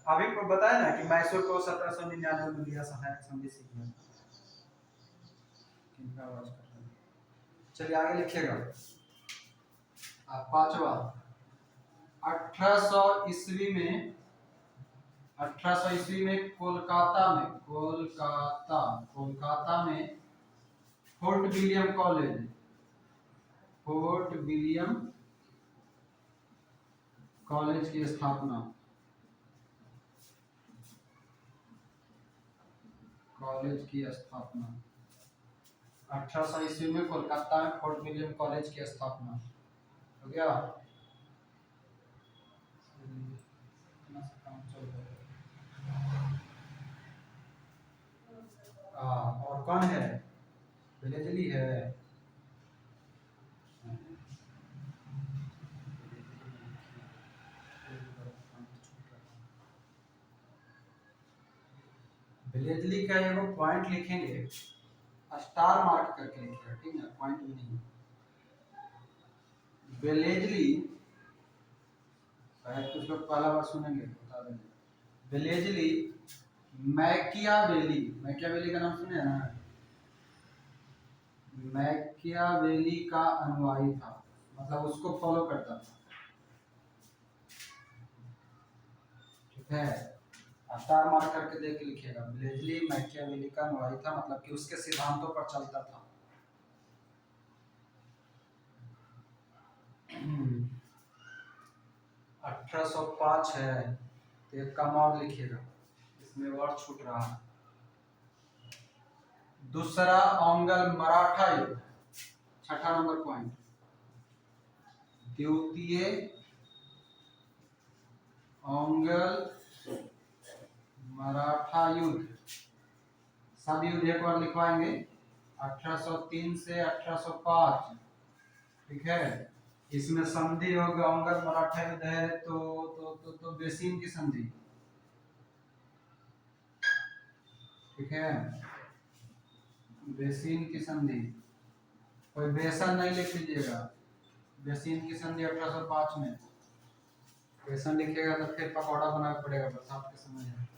अभी बताया ना कि मैसूर को 1799 में लिया, सहायक संधि से किया। किनका आवाज कर रहा है? चलिए आगे लिखिएगा। पांचवा, 1800 ईस्वी में, 1800 ईस्वी में कोलकाता में फोर्ट विलियम कॉलेज की स्थापना। कॉलेज की स्थापना 1800 ईस्वी में कोलकाता में फोर्ट विलियम कॉलेज की स्थापना हो गया। और कौन है? वेलेजली है। वेलेजली का एगो पॉइंट लिखेंगे, स्टार मार्क करके लिखिएगा, ठीक है, पॉइंट भी नहीं। वेलेजली शायद कुछ लोग पहला बार सुनेंगे, बता देंगे। वेलेजली मैकियावेली का नाम सुने हैं ना? मैकियावेली का अनुयायी था, मतलब उसको फॉलो करता था। ठीक है, स्टार मार्क करके देख के लिखिएगा। वेलेजली मैकियावेली का अनुयायी था, मतलब कि उसके सिद्धांतों पर चलता था। 1805 है तो एक कम और लिखिएगा, इसमें वर्ड छूट रहा है। दूसरा अंगल मराठा युद्ध, छठा नंबर पॉइंट। द्वितीय अंगल मराठा युद्ध, सब युद्ध एक बार लिखवाएंगे। 1803 से 1805। ठीक है, इसमें संधि होगा, अंगल मराठा युद्ध है तो बेसिन की संधि। ठीक है, बेसिन की संधि, कोई बेसन नहीं लिख लीजिएगा। बेसिन की संधि 1805 में। बेसन लिखिएगा तो फिर पकौड़ा बनाना पड़ेगा बरसात के समय है।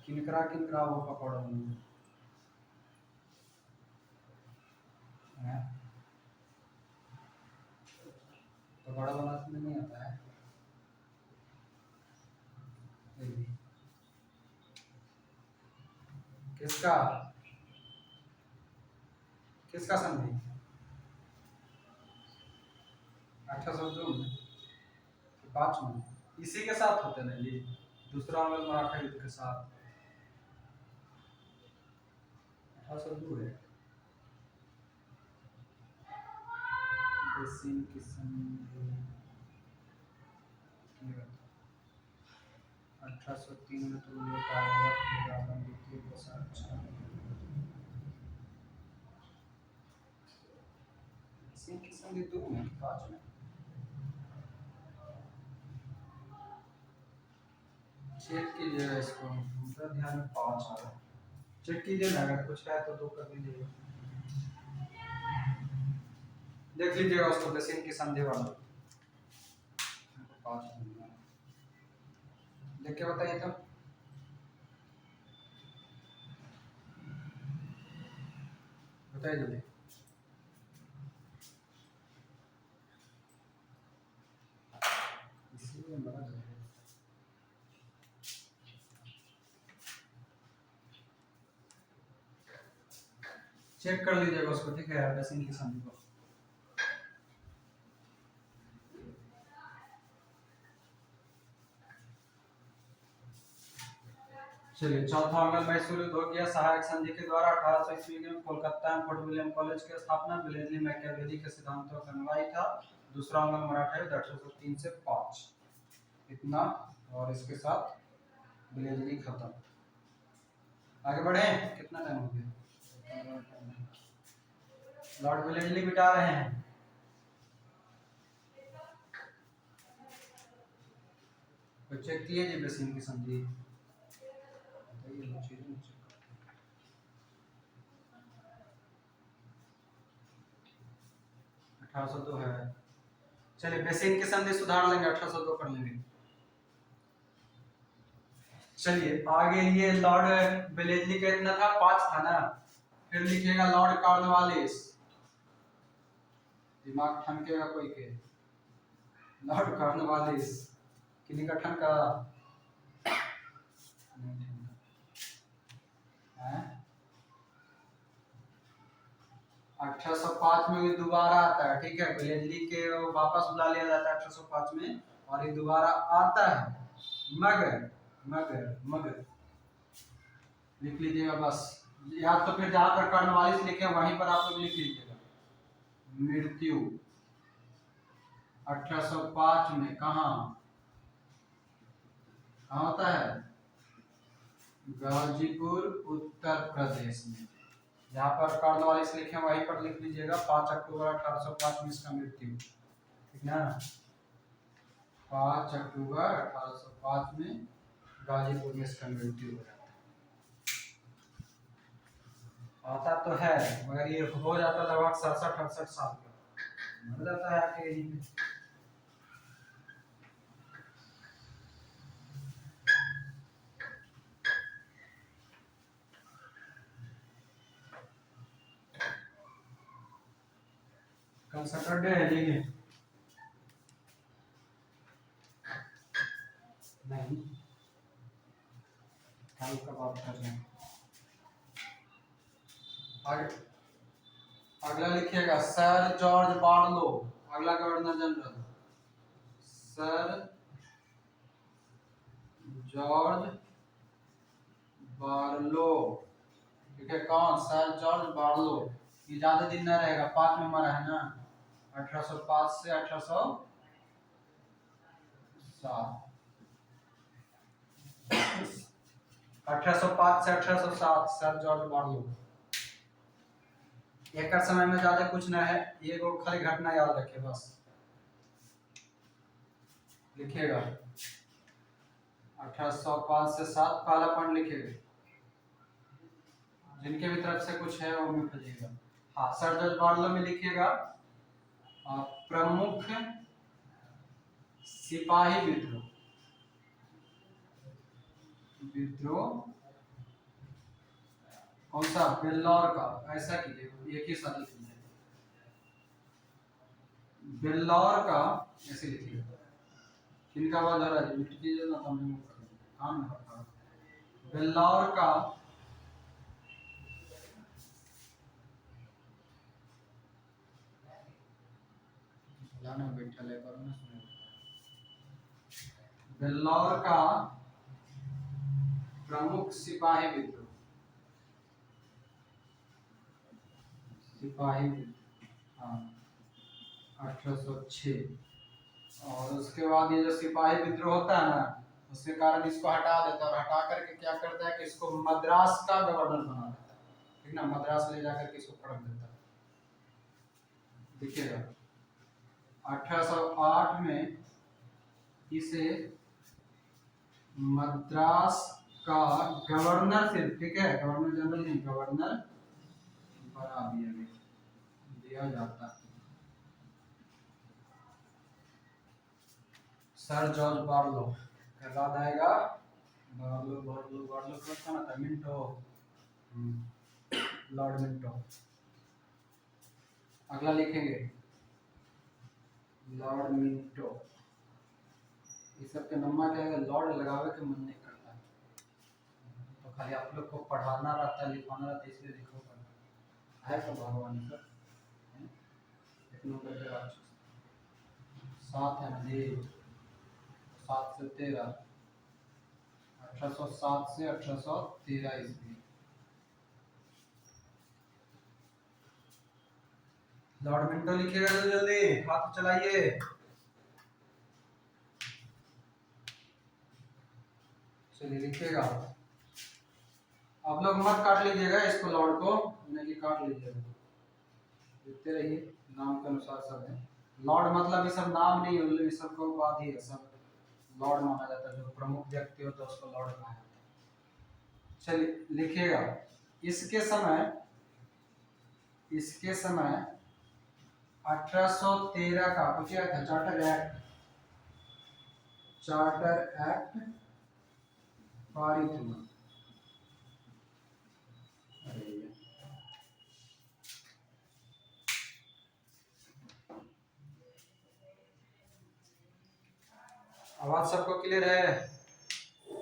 किनकरा वो पकौड़ा बनाना है? पकौड़ा बनाने नहीं आता है? किसका किसका संधि? 1802 में, 5 में, इसी के साथ होते ना ये, दूसरा अंगल मराठा युद्ध के साथ। 1802 है। बेसिन की संधि 1803 में तो ये कार्यरत द्वितीय के साथ चला। बेसिन की संधि 2 में, 5 में। चेक कीजिएगा इसको, मेरा ध्यान में 5 आ रहा है। चेक कीजिए ना, अगर कुछ है तो 2 कर दीजिएगा। देख लीजिएगा उसको, बेसिन की संधि वाला 5 देख के बताइए तो। बताइए जल्दी। इसीलिए बड़ा है। चेक कर लीजिएगा उसको, ठीक है, बेसिन की संधि को। चलिए, चौथा अंगल मैसूर युद्ध हो गया। सहायक संधि के द्वारा 1800 ईस्वी में कोलकाता में फोर्ट विलियम कॉलेज की स्थापना ब्लेजली मैकियावेली के सिद्धांतों का अनुयायी था। दूसरा अंगल मराठा युद्ध 1803 से 5, इतना, और इसके साथ ब्लेजली खत्म। आगे बढ़े, कितना टाइम हो गया? लॉर्ड ब्लेजली बिटा रहे हैं। तो चेक किए जी बेसिन की संधि। 1802 है। चलिए, बेसिन की संधि सुधार लेंगे, 1802 कर लेंगे। चलिए आगे, ये लॉर्ड ब्लेजली का इतना था, 5 था ना। फिर लिखिएगा लॉर्ड कॉर्नवालिस, दिमाग ठनकेगा कोई के। लॉर्ड कॉर्नवालिस किन्हीं का ठनका है। 1805 में ये दोबारा आता है, ठीक है। ब्लेजली के वापस बुला लिया जाता है 1805 में, और ये दोबारा आता है। मगर मगर मगर लिख लीजिएगा बस, या तो फिर जहां पर कॉर्नवालिस लिखे वहीं पर आप लोग लिख लीजिएगा। मृत्यु 1805 में कहा होता है? गाजीपुर उत्तर प्रदेश में। जहां पर कॉर्नवालिस लिखे वहीं पर लिख लीजिएगा 5 अक्टूबर 1805 में इसका मृत्यु, ठीक ना। 5 अक्टूबर 1805 में गाजीपुर में इसका मृत्यु हो जाता है। आता तो है, मगर ये हो जाता लगभग 67-68 साल का, मर जाता है आके यहीं पे। कल सैटरडे है, लेंगे नहीं, कल का बात कर रहे हैं। आगे अगला लिखिएगा सर जॉर्ज बार्लो, अगला governor general sir George Barlow, ठीक है। कौन? Sir George Barlow. ये ज्यादा दिन न रहेगा, 5 में मरा है ना, 1805 से 1807। 1805 से 1807 सर जॉर्ज बार्लो। एक समय में ज्यादा कुछ ना है, ये को खाली घटना याद रखे बस। लिखिएगा 1805 से 7, पहला पॉइंट लिखिएगा। जिनके भी तरफ से कुछ है वो में खोजिएगा। हाँ, सर जॉर्ज बार्लो में लिखिएगा प्रमुख सिपाही विद्रोह, विद्रोह कौन सा? बेल्लौर का। ऐसा कीजिए, एक ही साथ लिख लीजिए, बेल्लौर का ऐसे लिखिएगा। किनका आवाज आ रहा है? मिट कीजिए ना, तो हम काम में करता। बेल्लौर का लाना बैठा ले करो ना, सुनो। बेल्लौर का प्रमुख सिपाही विद्रोह, सिपाही विद्रोह, हाँ, 1806। और उसके बाद ये जो सिपाही विद्रोह होता है ना, उसके कारण इसको हटा देता है, और हटा करके क्या करता है कि इसको मद्रास का गवर्नर बना देता है, ठीक ना। मद्रास ले जाकर के इसको पकड़ देता है। देखिएगा 1808 में इसे मद्रास का गवर्नर सिर्फ, ठीक है, गवर्नर जनरल नहीं, गवर्नर बना दिया जाता है। सर जॉर्ज बार्लो याद आएगा। बार्लो बार्लो बार्लो कौन था ना? Minto, Lord Minto. अगला लिखेंगे लॉर्ड मिंटो। ये सब के नम्मा क्या है, लॉर्ड लगावे के मन नहीं करता, तो खाली आप लोग को पढ़ाना रहता है, लिखवाना रहता है, इसलिए लिखो करना है। तो भगवान सर एक नंबर के राक्षस 7 है ना जी, 7 से 13, 1807 से 1813 ईस्वी। लॉर्ड मिंटो लिखिएगा जल्दी जल्दी, हाथ चलाइए। चलिए लिखिएगा, आप लोग मत काट लीजिएगा इसको, लॉर्ड को नहीं काट लीजिएगा, लिखते रहिए, नाम के अनुसार सब है। लॉर्ड मतलब ये सब नाम नहीं है, ये सब को उपाधि है, सब लॉर्ड माना जाता है, जो प्रमुख व्यक्ति होता है उसको लॉर्ड कहा जाता है। चलिए लिखिएगा, इसके समय 1813 का कुछ था चार्टर एक्ट पारित हुआ। आवाज सबको क्लियर है?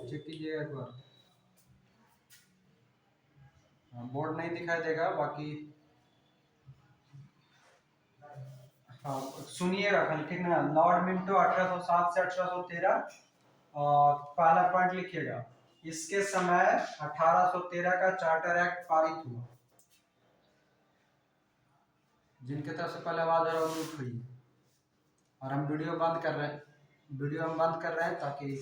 चेक कीजिएगा एक बार। बोर्ड नहीं दिखाई देगा बाकी, हाँ सुनिएगा खाली, ठीक ना। लॉर्ड मिंटो 1807 से 1813, पहला पॉइंट लिखिएगा, इसके समय 1813 का चार्टर एक्ट पारित हुआ। जिनके तरफ से पहले आवाज आ रहा है म्यूट हुई, और हम वीडियो बंद कर रहे हैं ताकि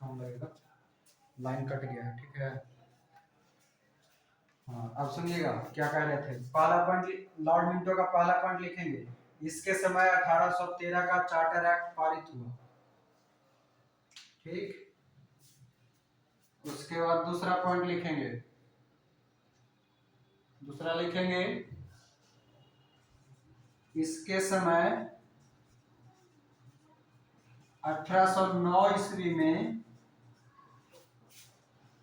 कम लगेगा, लाइन कट गया है, ठीक है। हाँ अब सुनिएगा क्या कह रहे थे। पहला पॉइंट, लॉर्ड मिंटो का पहला पॉइंट लिखेंगे, इसके समय 1813 का चार्टर एक्ट पारित हुआ, ठीक। उसके बाद दूसरा पॉइंट लिखेंगे, दूसरा लिखेंगे, इसके समय 1809 ईस्वी में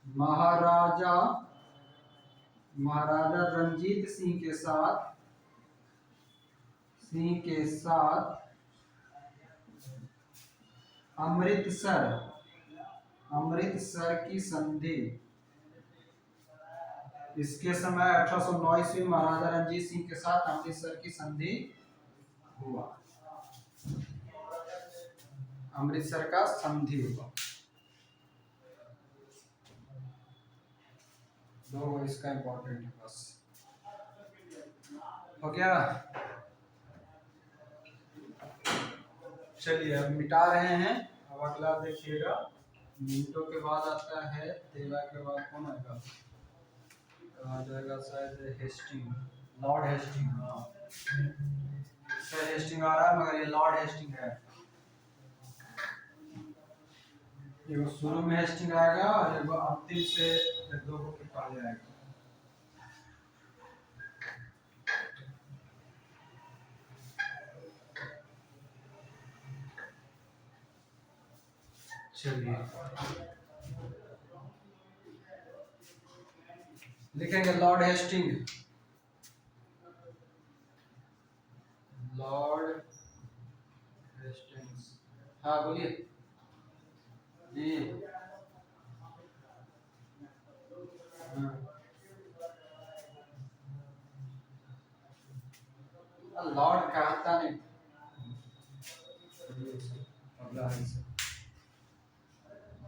महाराजा रंजीत सिंह के साथ अमृतसर की संधि। इसके समय 1809 ईस्वी महाराजा रंजीत सिंह के साथ अमृतसर की संधि हुआ, अमृतसर का संधि हुआ। दो इसका इंपॉर्टेंट है बस, हो गया। चलिए अब मिटा रहे हैं, अब अगला देखिएगा, मिनटों के बाद आता है 13 के बाद कौन आएगा, आ जाएगा शायद हेस्टिंग, लॉर्ड हेस्टिंग। हाँ सर हेस्टिंग आ रहा है मगर ये लॉर्ड हेस्टिंग है। ये शुरू में हेस्टिंग आएगा और ये अंतिम से दो को पहले आएगा। चलिए लिखेंगे लॉर्ड हेस्टिंग, लॉर्ड हेस्टिंग्स। हाँ बोलिए जी। लॉर्ड कहता नहीं,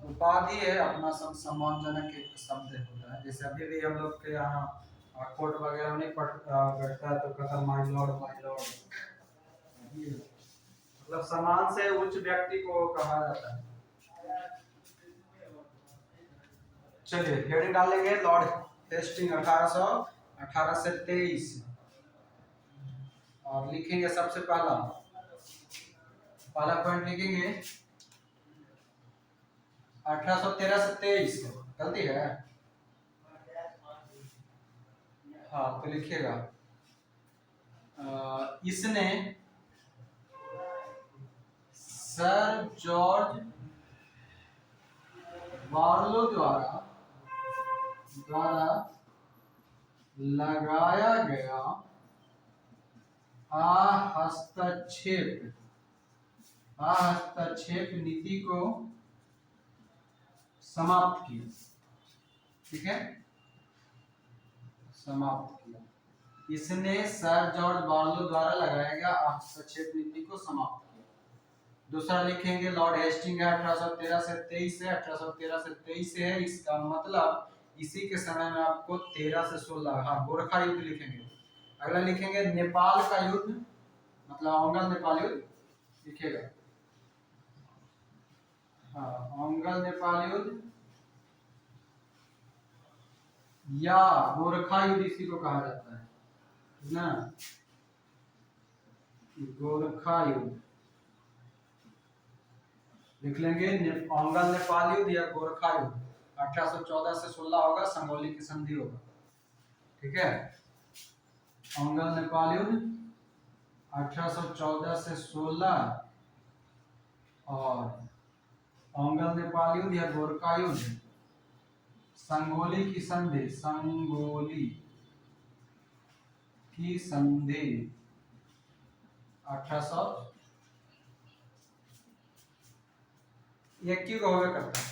उपाधि है अपना, सब सम्मानजनक एक शब्द होता है। जैसे अभी भी हम लोग के यहाँ कोर्ट वगैरह नहीं बैठता है तो कहता माय लॉर्ड, मतलब सम्मान से उच्च व्यक्ति को कहा जाता है। चलिए हेडिंग डालेंगे, लॉर्ड हेस्टिंग 1818 से 23, और लिखेंगे सबसे पहला पॉइंट लिखेंगे 1813 से 23, गलती है। हाँ तो लिखिएगा, इसने सर जॉर्ज बार्लो द्वारा लगाया गया हस्तक्षेप नीति को समाप्त किया, ठीक है, समाप्त किया। इसने सर जॉर्ज बार्लो द्वारा लगाया गया हस्तक्षेप नीति को समाप्त किया। दूसरा लिखेंगे लॉर्ड हेस्टिंग है 1813 से 23 है, 1813 से 23 है, इसका मतलब इसी के समय में आपको 13 से 16, हाँ गोरखा युद्ध लिखेंगे। अगला लिखेंगे नेपाल का युद्ध, मतलब औंगल नेपाल युद्ध लिखेगा। हाँ औंगल नेपाल युद्ध या गोरखा युद्ध इसी को कहा जाता है ना, गोरखा युद्ध लिख लेंगे। औंगल नेपाल युद्ध या गोरखा युद्ध 1814 से 16 होगा, संगोली की संधि होगा, ठीक है। औंगल नेपाल युद्ध 1814 से 16 और औंगल नेपाल युद्ध या गोरखा युद्ध संगोली की संधि, संगोली की संधि 1800 एक की होगा करता है।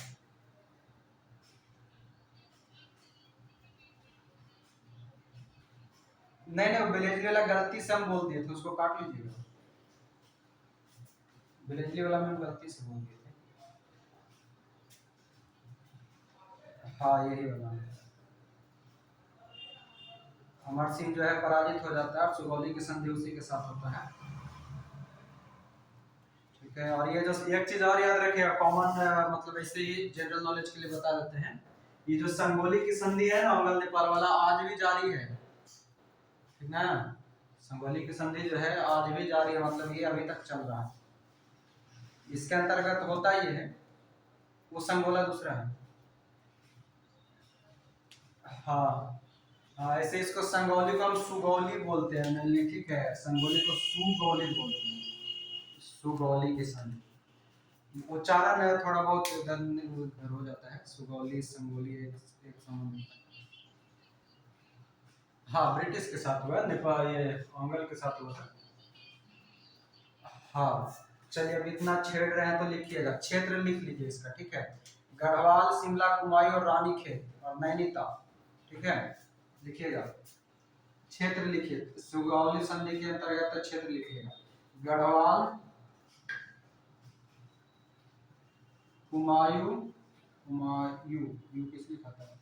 नहीं नहीं, बिलेजली वाला गलती से हम बोल दिए थे, उसको काट लीजिएगा। बिलेजली वाला में गलती से बोल दिए थे। हाँ यही वाला है। अमर सिंह जो है पराजित हो जाता है, सुगौली की संधि उसी के साथ होता है, ठीक है। और ये जो एक चीज और याद रखिएगा, कॉमन मतलब ऐसे ही जनरल नॉलेज के लिए बता देते हैं, ये जो संगोली की संधि है ना औंगल नेपाल वाला, आज भी जारी है, ठीक ना। संगोली की संधि जो है आज भी जारी है, मतलब ये अभी तक चल रहा है। इसके अंतर्गत होता ये है, वो संगोला दूसरा है। हाँ हाँ, ऐसे इसको संगोली को हम सुगौली बोलते हैं, मैंने ठीक है, संगोली को सुगौली बोलते हैं, सुगौली की संधि। उच्चारण है थोड़ा बहुत इधर उधर हो जाता है, सुगौली संगोली एक समान। हाँ ब्रिटिश के साथ हुआ, नेपाल ये औंगल के साथ हुआ था। हाँ चलिए, अब इतना छेड़ रहे हैं तो लिखिएगा, क्षेत्र लिख लीजिए इसका, ठीक है। गढ़वाल, शिमला, कुमायूं और रानीखेत और नैनीताल, ठीक है, लिखिएगा। क्षेत्र लिखिए, सुगौली संधि के अंतर्गत क्षेत्र लिखिएगा। गढ़वाल, कुमायूं, कुमायूं यू किस लिखा था,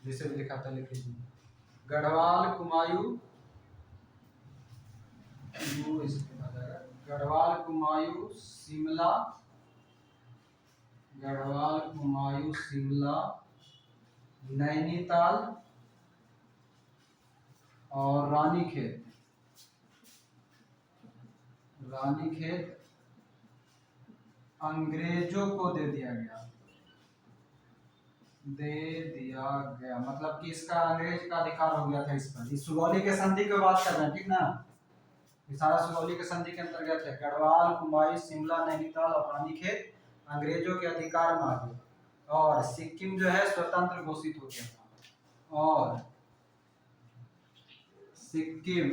जैसे भी लिखा था लिख लीजिए। गढ़वाल, कुमायूं, यू इसे लिखा जाएगा। गढ़वाल, कुमायूं, शिमला, गढ़वाल, कुमायूं, शिमला, नैनीताल और रानीखेत। रानीखेत अंग्रेजों को दे दिया गया, दे दिया गया, मतलब कि इसका अंग्रेज का अधिकार हो गया था इस पर। इस सुगौली के संधि की बात कर रहे हैं, ठीक ना, ये सारा सुगौली के संधि के अंतर्गत है। गढ़वाल, कुमायूं, शिमला, नैनीताल और रानीखेत अंग्रेजों के अधिकार में आ गया, और सिक्किम जो है स्वतंत्र घोषित हो गया था। और सिक्किम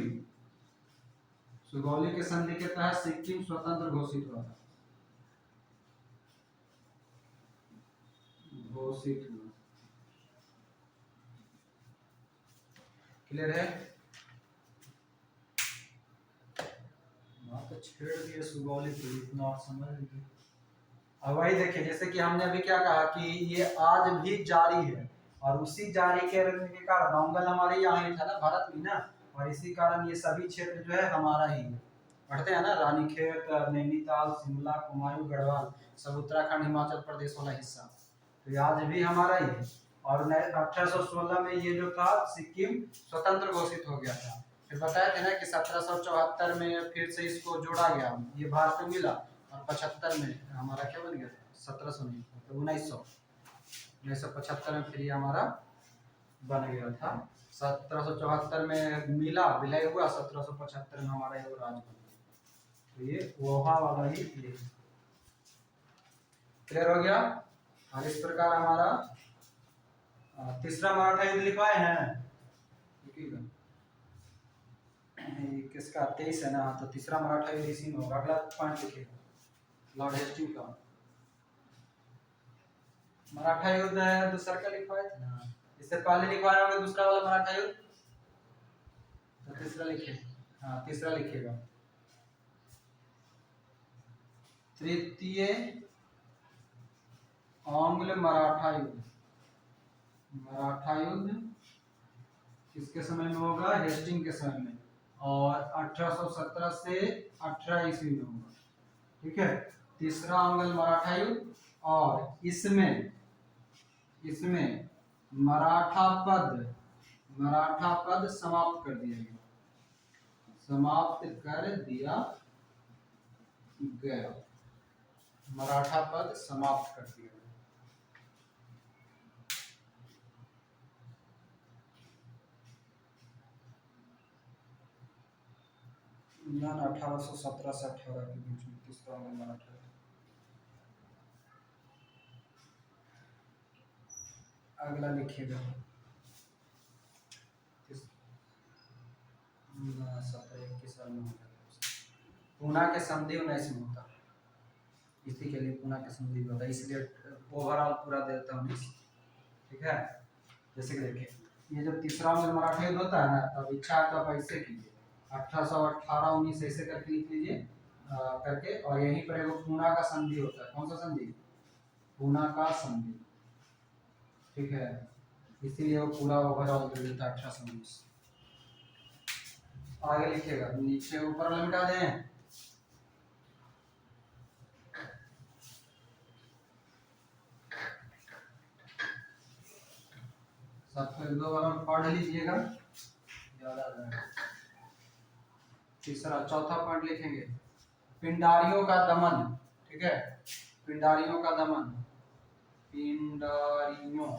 सुगौली के संधि के तहत सिक्किम स्वतंत्र घोषित हुआ था, घोषित हुआ। क्लियर है, तो छेड़ दिए सुगौली को, इतना आप समझ लीजिए। अब वही देखिए, जैसे कि हमने अभी क्या कहा कि ये आज भी जारी है, और उसी जारी के रहने के कारण औंगल हमारे यहाँ ही था ना, भारत में ना, और इसी कारण ये सभी क्षेत्र जो है हमारा ही है। पढ़ते हैं ना, रानीखेत, नैनीताल, शिमला, कुमायूं, गढ़वाल, सब उत्तराखंड हिमाचल प्रदेश वाला हिस्सा, तो ये आज भी हमारा ही है। और 1816 में ये जो था सिक्किम स्वतंत्र घोषित हो गया था। फिर बताया था ना कि 1774 में फिर से इसको जोड़ा गया, ये भारत में मिला, और 75 में हमारा क्या बन गया था, 1700 नहीं तो 1975 में फिर ये हमारा बन गया था। 1774 में मिला, विलय हुआ, 1775 में हमारा ये राज बन गया। तो ये वोहा वाला ही ये क्लियर हो गया। और इस प्रकार हमारा तीसरा मराठा युद्ध लिखवाए हैं, किसका 23 है ना, तो तीसरा मराठा युद्ध इसी में होगा। अगला पॉइंट लिखिएगा, लॉर्ड हेस्टिंग का मराठा युद्ध है, दूसरा का लिखवाए थे ना, इससे पहले लिखवाए होंगे दूसरा वाला मराठा युद्ध, तो तीसरा लिखिए। हाँ तीसरा लिखिएगा। तृतीय आंग्ल मराठा युद्ध। मराठा युद्ध किसके समय में होगा? हेस्टिंग के समय में, और 1817 से 18 ईस्वी में होगा। ठीक है, तीसरा आंग्ल मराठा युद्ध, और इसमें मराठा पद समाप्त कर दिया गया, समाप्त कर दिया गया, मराठा पद समाप्त कर दिया गया। 1817 से 18 के बीच में तीसरा आंग्ल मराठा। अगला लिखिएगा 1721 साल में होता है। पूना के संधि 19 में होता है, इसी के लिए पूना के संधि होता है, इसलिए ओवरऑल पूरा दे देता हूँ 19। ठीक है, जैसे कि देखिए ये जब तीसरा आंग्ल मराठा युद्ध होता है ना, तब इच्छा है तो ऐसे कीजिए 1818 19 ऐसे करके लिख लीजिए करके, और यहीं पर एगो पूना का संधि होता है। कौन सा संधि? पूना का संधि। ठीक है, इसीलिए वो पूरा ओवरऑल दे देता है 1819। आगे लिखिएगा, नीचे ऊपर वाला मिटा दें। सबको एक दो बार पढ़ लीजिएगा, याद आ जाएगा। तीसरा चौथा पॉइंट लिखेंगे पिंडारियों का दमन। ठीक है, पिंडारियों का दमन, पिंडारियों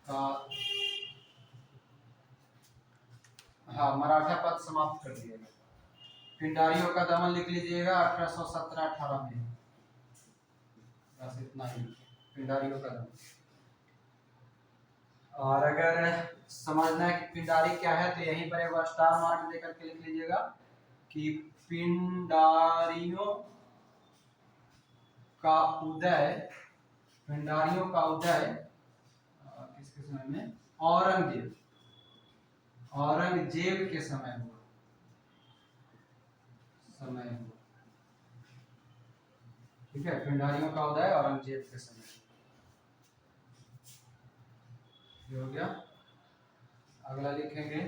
का, हाँ, मराठा पद समाप्त कर दिया गया। पिंडारियों का दमन लिख लीजिएगा 1817-18 में, बस इतना ही, पिंडारियों का दमन। और अगर समझना है कि पिंडारी क्या है, तो यहीं पर एक बार स्टार मार्क देकर के लिख लीजिएगा कि पिंडारियों का उदय, पिंडारियों का उदय किसके समय में? औरंगजेब के समय हुआ, ठीक है, पिंडारियों का उदय औरंगजेब के समय। ये हो गया। अगला लिखेंगे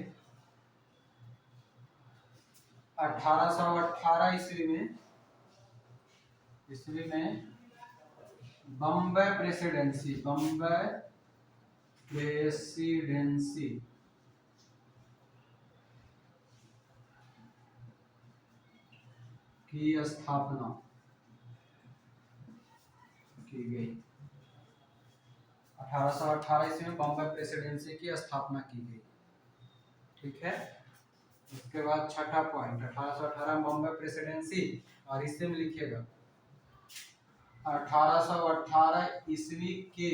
1818 ईस्वी में बम्बई प्रेसिडेंसी की स्थापना की गई। 1818 ईस्वी में बम्बई प्रेसिडेंसी की स्थापना की गई। ठीक है, उसके बाद छठा पॉइंट 1818 में बम्बई प्रेसिडेंसी, और इससे में लिखिएगा 1818 ईस्वी के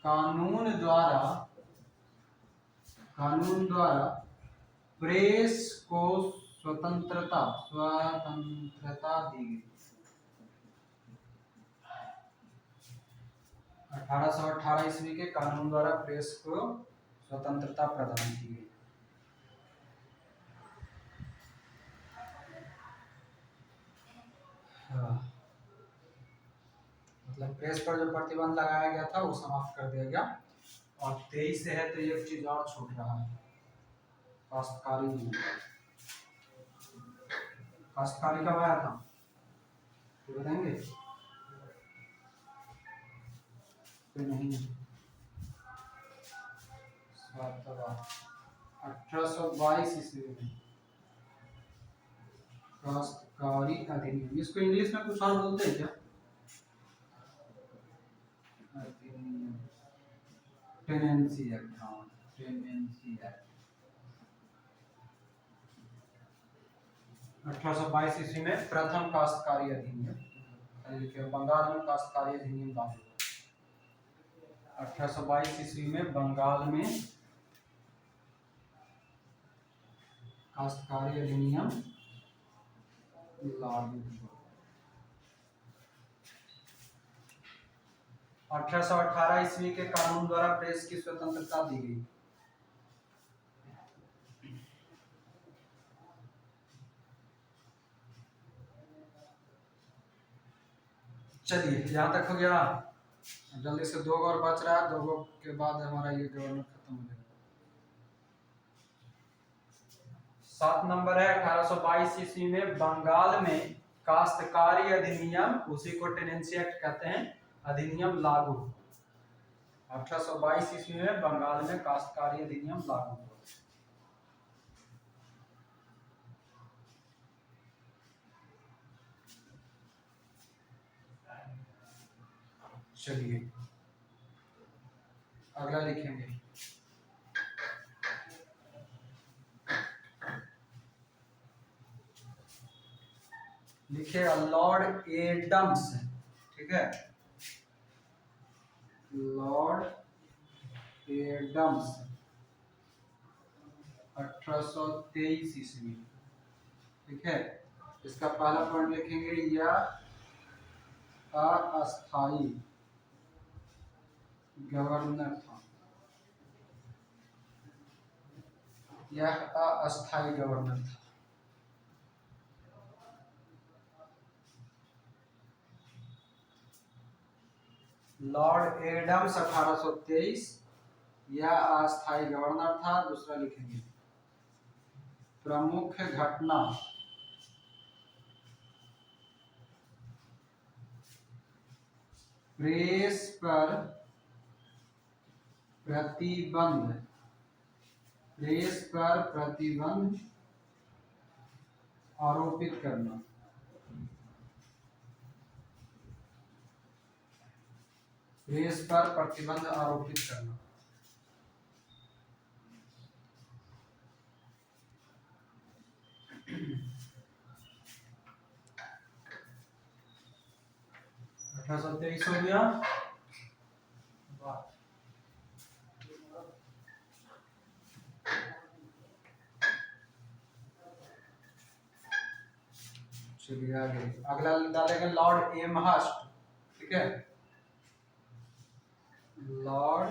कानून द्वारा प्रेस को स्वतंत्रता दी गई। 1818 ईस्वी के कानून द्वारा प्रेस को स्वतंत्रता प्रदान की गई। मतलब प्रेस पर जो प्रतिबंध लगाया गया था वो समाप्त कर दिया गया। और 23 से है तो एक चीज और छूट रहा है, काश्तकारी नियम। काश्तकारी कब आया था तो बताएंगे? तो नहीं, 1822 ईस्वी में काश्तकारी अधिनियम। इसको इंग्लिश में कुछ और बोलते हैं क्या? टेनेंसी एक्ट, हाँ, टेनेंसी एक्ट। 1822 ईस्वी में प्रथम काश्तकारी अधिनियम, बंगाल में काश्तकारी अधिनियम लागू हुआ। 1822 ईस्वी में बंगाल में काश्तकारी अधिनियम लागू हुआ। 1818 ईस्वी के कानून द्वारा प्रेस की स्वतंत्रता दी गई। चलिए यहाँ तक हो गया। जल्दी से 2 और बच रहा है, 2 के बाद हमारा ये गवर्नर खत्म हो जाएगा। 7 नंबर है 1822 ईस्वी में बंगाल में काश्तकारी अधिनियम, उसी को टेनेंसी एक्ट कहते हैं, अधिनियम लागू हुआ। 1822 ईस्वी में बंगाल में काश्तकारी अधिनियम लागू हुआ। चलिए अगला लिखेंगे। लिखे लॉर्ड एडम्स, ठीक है, लॉर्ड एडम्स 1823 ईस्वी, ठीक है। इसका पहला पॉइंट लिखेंगे, यह अस्थाई गवर्नर था, यह अस्थाई गवर्नर था। लॉर्ड एडम्स 1823, यह अस्थाई गवर्नर था। दूसरा लिखेंगे, प्रमुख घटना, प्रेस पर प्रतिबंध, प्रेस पर प्रतिबंध आरोपित करना, प्रेस पर प्रतिबंध आरोपित करना। अठारह सौ 23 हो गया। चलिए आगे अगला डालेंगे लॉर्ड एमहर्स्ट, ठीक है, लॉर्ड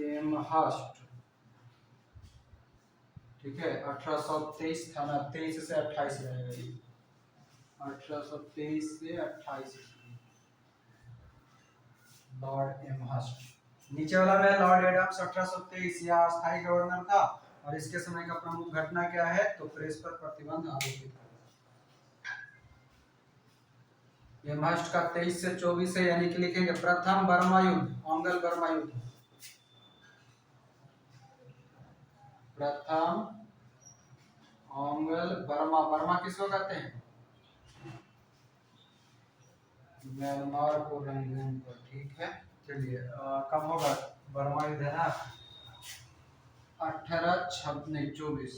एमहर्स्ट, ठीक है। 1823 था ना, 23 से 28 रहेगा ये, 1823 से 28 लॉर्ड एमहर्स्ट। नीचे वाला में लॉर्ड एडम्स 1823 या अस्थायी गवर्नर था, और इसके समय का प्रमुख घटना क्या है, तो प्रेस पर प्रतिबंध आरोपित करना। एमहर्स्ट का 23 से 24 है, यानी कि लिखेंगे प्रथम बर्मा युद्ध, ओंगल बर्मा युद्ध, प्रथम ओंगल बर्मा, बर्मा किसको कहते हैं, म्यांमार को रंगून पर, ठीक है। चलिए कब होगा बर्मा युद्ध, है ना 1824,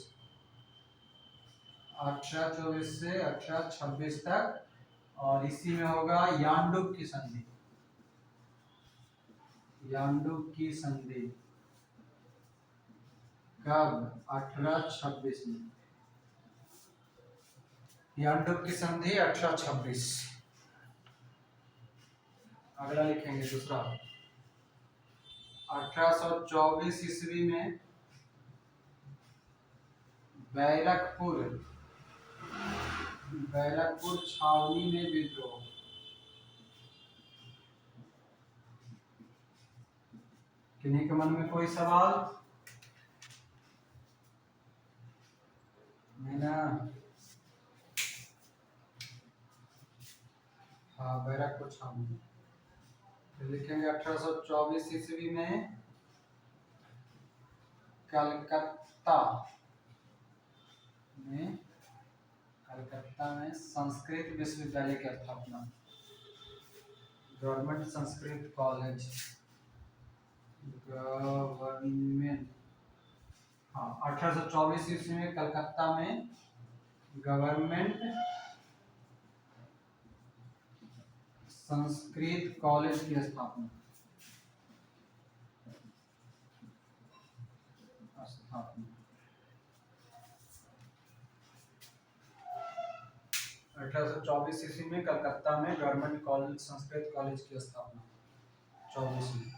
1824 से 1826 तक, और इसी में होगा यांडुप की संधि, यांडुप की संधि कब, 1826 में, यांडुप की संधि 1826। अगला लिखेंगे दूसरा, 1824 ईस्वी में बैरकपुर, बैरकपुर छावनी में विद्रोह, किन्हीं के मन में कोई सवाल नहीं ना, हाँ बैरकपुर छावनी। तो लिखेंगे 1824 ईस्वी में कलकत्ता में, कलकत्ता में संस्कृत विश्वविद्यालय की स्थापना, गवर्नमेंट संस्कृत कॉलेज, गवर्नमेंट, हाँ 1824 ईस्वी में कलकत्ता में गवर्नमेंट संस्कृत कॉलेज की स्थापना, स्थापना 1824 ईस्वी में कलकत्ता में गवर्नमेंट कॉलेज संस्कृत कॉलेज की स्थापना 24 में।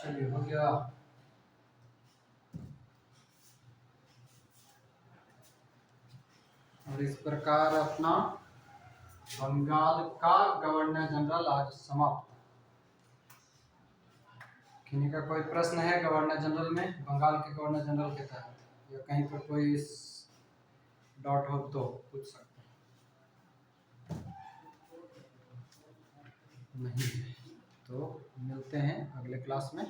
चलिए हो गया। और इस प्रकार अपना बंगाल का गवर्नर जनरल आज समाप्त। किन्हीं का कोई प्रश्न है गवर्नर जनरल में, बंगाल के गवर्नर जनरल के तहत, या कहीं पर कोई डॉट हो तो पूछ सकते हैं। नहीं, तो मिलते हैं अगले क्लास में।